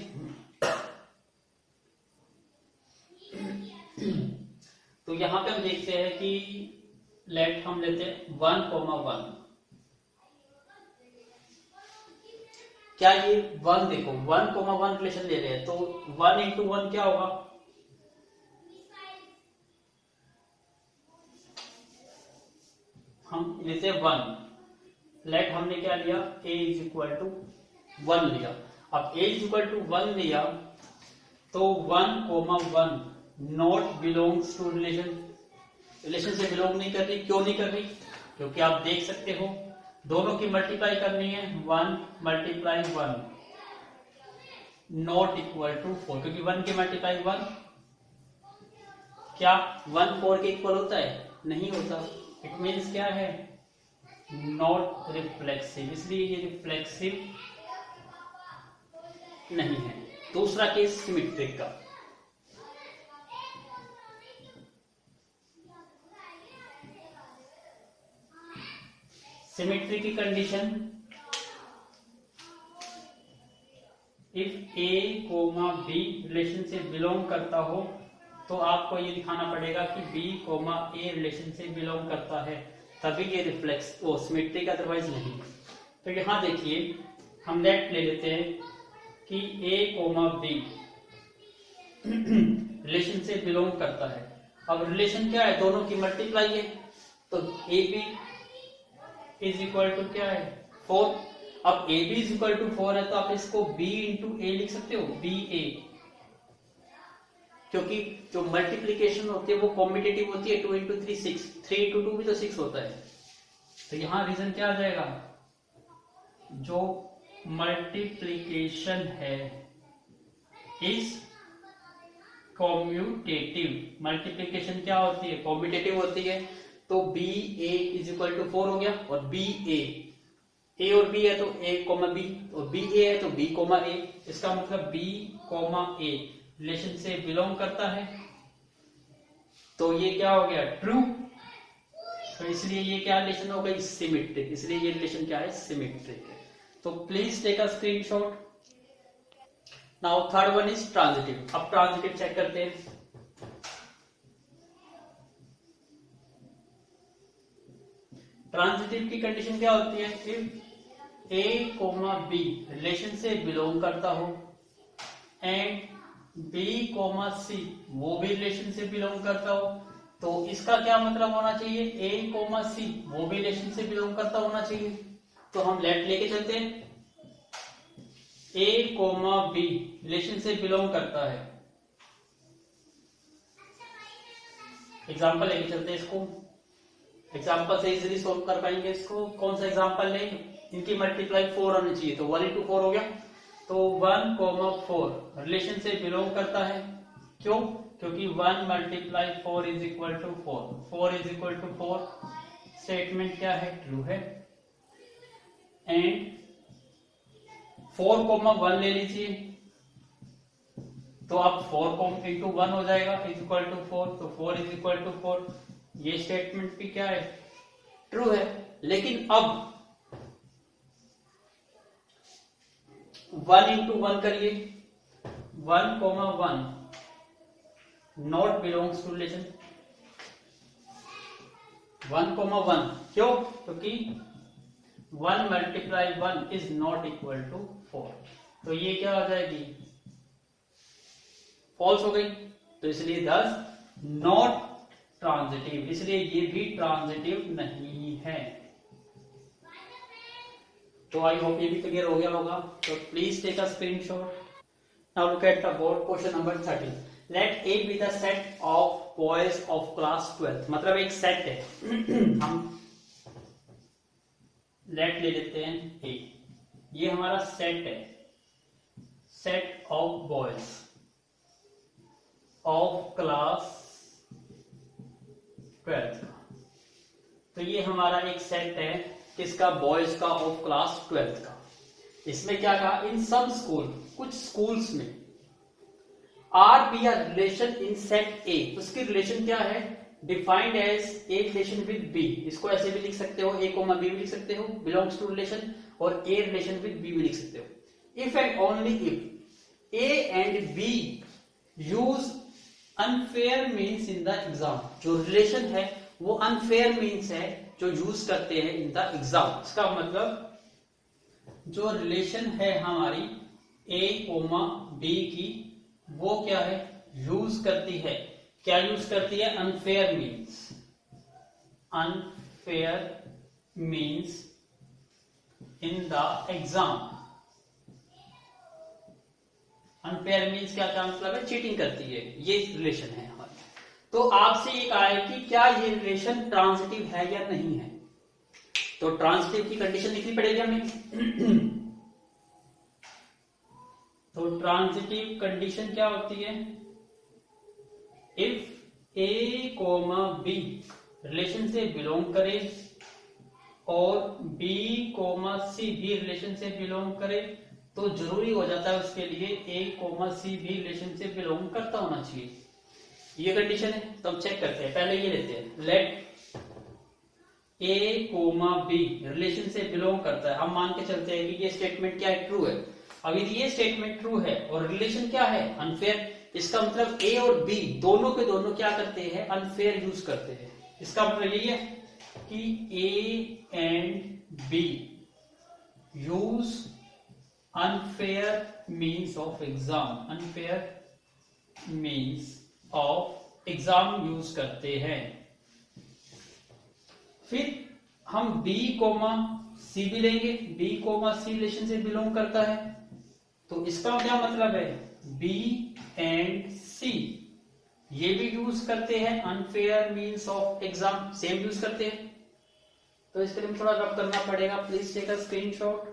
तो यहाँ पे हम देखते हैं कि लेट हम लेते हैं 1,1। क्या ये 1, देखो 1,1 रिलेशन ले रहे हैं, तो 1 इंटू 1 क्या होगा? हम लेते हैं 1। लेट हमने क्या लिया? A इज इक्वल टू 1 लिया। अब A इज इक्वल टू 1 लिया, तो 1,1 not belongs to relation. Relation से बिलोंग नहीं कर रही। क्यों नहीं कर रही? क्योंकि आप देख सकते हो दोनों की मल्टीप्लाई करनी है। 1 मल्टीप्लाई 1 नॉट इक्वल टू 4, क्योंकि 1 की मल्टीप्लाई 1, क्या 1 4 के इक्वल होता है? नहीं होता। इट मीन्स क्या है? नॉट रिफ्लेक्सिव, इसलिए ये रिफ्लेक्सिव नहीं है। दूसरा केस सिमेट्रिक का। सिमेट्री की condition, if A, B relation से बिलोंग करता हो, तो आपको ये दिखाना पड़ेगा कि B, A रिलेशन से बिलोंग करता है, तभी ये रिफ्लेक्स सिमेट्रिक, अदरवाइज नहीं। तो यहां देखिए, हम लेट ले लेते हैं कि A, B रिलेशन से बिलोंग करता है। अब रिलेशन क्या है? दोनों की मल्टीप्लाई है, तो AB इज इक्वल टू क्या है? 4। अब AB इज इक्वल टू 4 है, तो आप इसको B इंटू A लिख सकते हो, BA, क्योंकि जो मल्टीप्लीकेशन होती है वो कॉम्पिटिटिव होती है। 2 इंटू 3 6, 3 इंटू 2 भी तो 6 होता है। तो यहां रीजन क्या आ जाएगा? जो मल्टीप्लीकेशन है इज कॉम्यूटेटिव। मल्टीप्लीकेशन क्या होती है? कॉम्यूटेटिव होती है। तो BA इज इक्वल टू 4 हो गया, और BA, A और B है तो A, B, और BA है तो B, A। इसका मतलब B, A रिलेशन से बिलोंग करता है, तो ये क्या हो गया? ट्रू। तो इसलिए ये क्या रिलेशन हो गई? सिमेट्रिक। इसलिए ये रिलेशन क्या है? सिमेट्रिक है। तो please take a screenshot. Now third one is transitive. अब ट्रांजिटिव चेक करते हैं। ट्रांजिटिव की कंडीशन क्या होती है? If A comma B relation से बिलोंग करता हो एंड बी कोमा सी वो भी रिलेशन से बिलोंग करता हो, तो इसका क्या मतलब होना चाहिए? ए कोमा सी वो भी रिलेशन से बिलोंग करता होना चाहिए। तो हम लेफ्ट लेके चलते हैं, ए कोमा बी रिलेशन से बिलोंग करता है। एग्जाम्पल लेके चलते हैं इसको, एग्जाम्पल से इजीली सोल्व कर पाएंगे इसको। कौन सा एग्जाम्पल लें? इनकी मल्टीप्लाई 4 होनी चाहिए, तो 1 into 4 हो गया। तो 1, 4 रिलेशन से बिलोंग करता है। क्यों? क्योंकि 1 multiply 4 is equal to 4, 4 is equal to 4 statement क्या है? ट्रू है। एंड 4, 1 ले लीजिए, तो अब 4 इंटू 1 हो जाएगा इज इक्वल टू 4, तो 4 इज इक्वल टू 4। ये स्टेटमेंट भी क्या है? ट्रू है। लेकिन अब 1 इंटू 1 करिए, 1, 1 नॉट बिलोंग्स टू रिलेशन। 1, 1 क्यों? क्योंकि 1 multiply 1 is not equal to 4, तो ये क्या हो जाएगी? फॉल्स हो गई। तो इसलिए दस नॉट ट्रांजिटिव, इसलिए ये भी ट्रांजिटिव नहीं है। तो आई होप ये भी क्लियर हो गया होगा। तो please take a screenshot. Now look at the board question number 13। Let A be the set of boys of class 12, मतलब एक सेट है। हम लेट ले लेते हैं ए, ये हमारा सेट है, set of boys of class 12। तो ये हमारा एक सेट है किसका? बॉयज का, ऑफ क्लास 12 का। इसमें क्या कहा? इन सम स्कूल, कुछ स्कूल्स में R be R relation in set A, उसकी रिलेशन क्या है? Defined as a relation with B, इसको ऐसे भी लिख सकते हो, ए कोमा बी भी लिख सकते हो, बिलोंग्स टू रिलेशन, और ए रिलेशन विद बी भी लिख सकते हो। If and only if A and B use unfair means in the exam, जो रिलेशन है वो अनफेयर मीन्स है जो यूज करते हैं इन द एग्जाम। इसका मतलब जो रिलेशन है हमारी ए कोमा बी की, वो क्या है? यूज करती है, क्या यूज करती है? Unfair means, unfair means in the exam. Unfair means क्या मतलब है? चीटिंग करती है, ये रिलेशन है हमारी। तो आपसे ये कहा है कि क्या ये रिलेशन ट्रांजिटिव है या नहीं है। तो ट्रांजिटिव की कंडीशन लिखनी पड़ेगी हमें। तो ट्रांजिटिव कंडीशन क्या होती है? If A comma B relation से बिलोंग करे और बी कोमा सी भी रिलेशन से बिलोंग करे, तो जरूरी हो जाता है उसके लिए ए कोमा सी भी रिलेशन से बिलोंग करता होना चाहिए। ये कंडीशन है। तो हम चेक करते हैं, पहले ये लेते हैं, लेट ए कोमा बी रिलेशन से बिलोंग करता है। हम मान के चलते हैं कि ये स्टेटमेंट क्या है? ट्रू है। अब यदि ये स्टेटमेंट ट्रू है और रिलेशन क्या है? अनफेयर, इसका मतलब ए और बी दोनों के दोनों क्या करते हैं? अनफेयर यूज करते हैं। इसका मतलब यही है कि A and B use unfair means of exam, unfair means of exam use करते हैं। फिर हम बी कोमा सी भी लेंगे, बी कोमा सी रिलेशन से बिलोंग करता है, तो इसका क्या मतलब है? बी एंड सी ये भी यूज करते हैं unfair means of exam, same use करते हैं। तो इसके लिए थोड़ा रब करना पड़ेगा, प्लीज टेक अ स्क्रीनशॉट।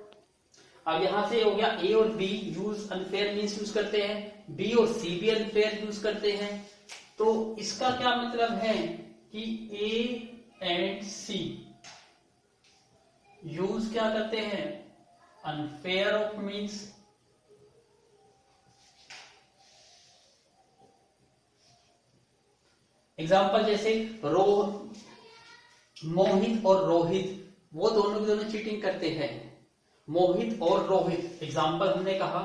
अब यहां से हो गया ए और B use unfair means use करते हैं, बी और सी भी अनफेयर यूज करते हैं। तो इसका क्या मतलब है कि ए एंड सी यूज क्या करते हैं? Unfair of means. एग्जाम्पल जैसे मोहित और रोहित, वो दोनों की दोनों चीटिंग करते हैं। मोहित और रोहित, एग्जाम्पल हमने कहा,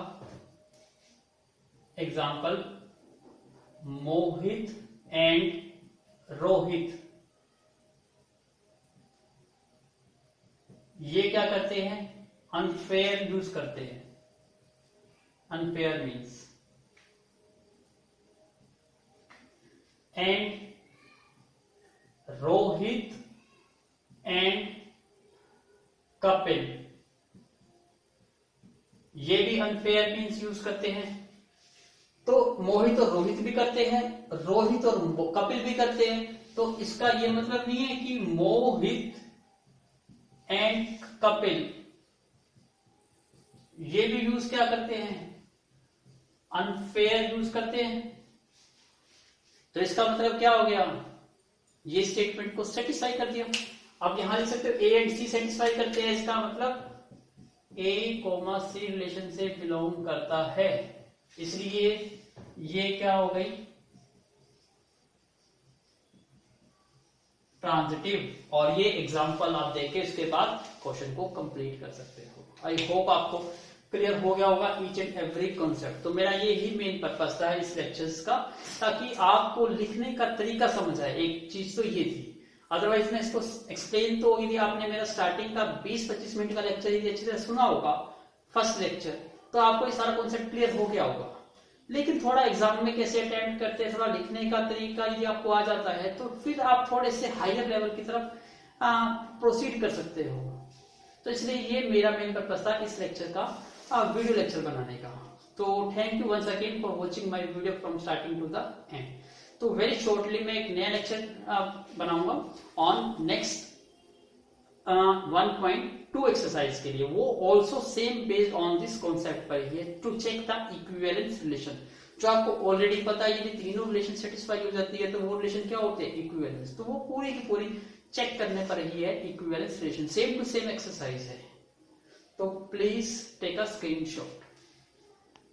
एग्जाम्पल मोहित एंड रोहित ये क्या करते हैं, अनफेयर यूज करते हैं। Unfair means and Rohit and Kapil, ये भी अनफेयर मीन्स यूज करते हैं। तो मोहित और रोहित भी करते हैं, रोहित और कपिल भी करते हैं, तो इसका ये मतलब नहीं है कि मोहित एंड कपिल ये भी यूज क्या करते हैं, अनफेयर यूज करते हैं। तो इसका मतलब क्या हो गया, ये स्टेटमेंट को सेटिस्फाई कर दिया। अब यहां लिख सकते हो ए एंड सी सेटिस्फाई करते हैं, इसका मतलब ए कॉमा सी रिलेशन से बिलोंग करता है, इसलिए ये क्या हो गई, ट्रांजिटिव। और ये एग्जांपल आप देख के इसके बाद क्वेश्चन को कंप्लीट कर सकते हो। आई होप आपको क्लियर हो गया होगा ईच एंड एवरी कॉन्सेप्ट। तो मेरा ये ही मेन पर्पस था इस लेक्चर्स का, ताकि आपको लिखने का तरीका समझ आए। एक चीज तो ये थी, अदरवाइज मैं इसको एक्सप्लेन तो, यदि आपने मेरा स्टार्टिंग का 20-25 मिनट का लेक्चर यदि अच्छी तरह सुना होगा, फर्स्ट लेक्चर, तो आपको ये सारा कॉन्सेप्ट क्लियर हो गया होगा। लेकिन थोड़ा एग्जाम में कैसे अटेम्प्ट करते हैं, थोड़ा लिखने का तरीका यदि आपको आ जाता है, तो फिर आप थोड़े से हायर लेवल की तरफ प्रोसीड कर सकते हो। तो इसलिए ये मेरा मेन पर्पस था इस लेक्चर का वीडियो लेक्चर बनाने का। तो thank you once again for watching my video from starting to the end. तो वेरी शॉर्टली मैं एक नया लेक्चर बनाऊंगा ऑन नेक्स्ट 1.2 एक्सरसाइज के लिए, वो also same based on this concept पर ही है, to check the equivalence relation. जो आपको ऑलरेडी पता है, ये तीनों रिलेशन सेटिस्फाई हो जाती है, तो वो रिलेशन क्या होते हैं, इक्विवेलेंस। तो वो पूरी की पूरी चेक करने पर ही है equivalence relation, same to same exercise है। तो प्लीज टेक अ स्क्रीनशॉट।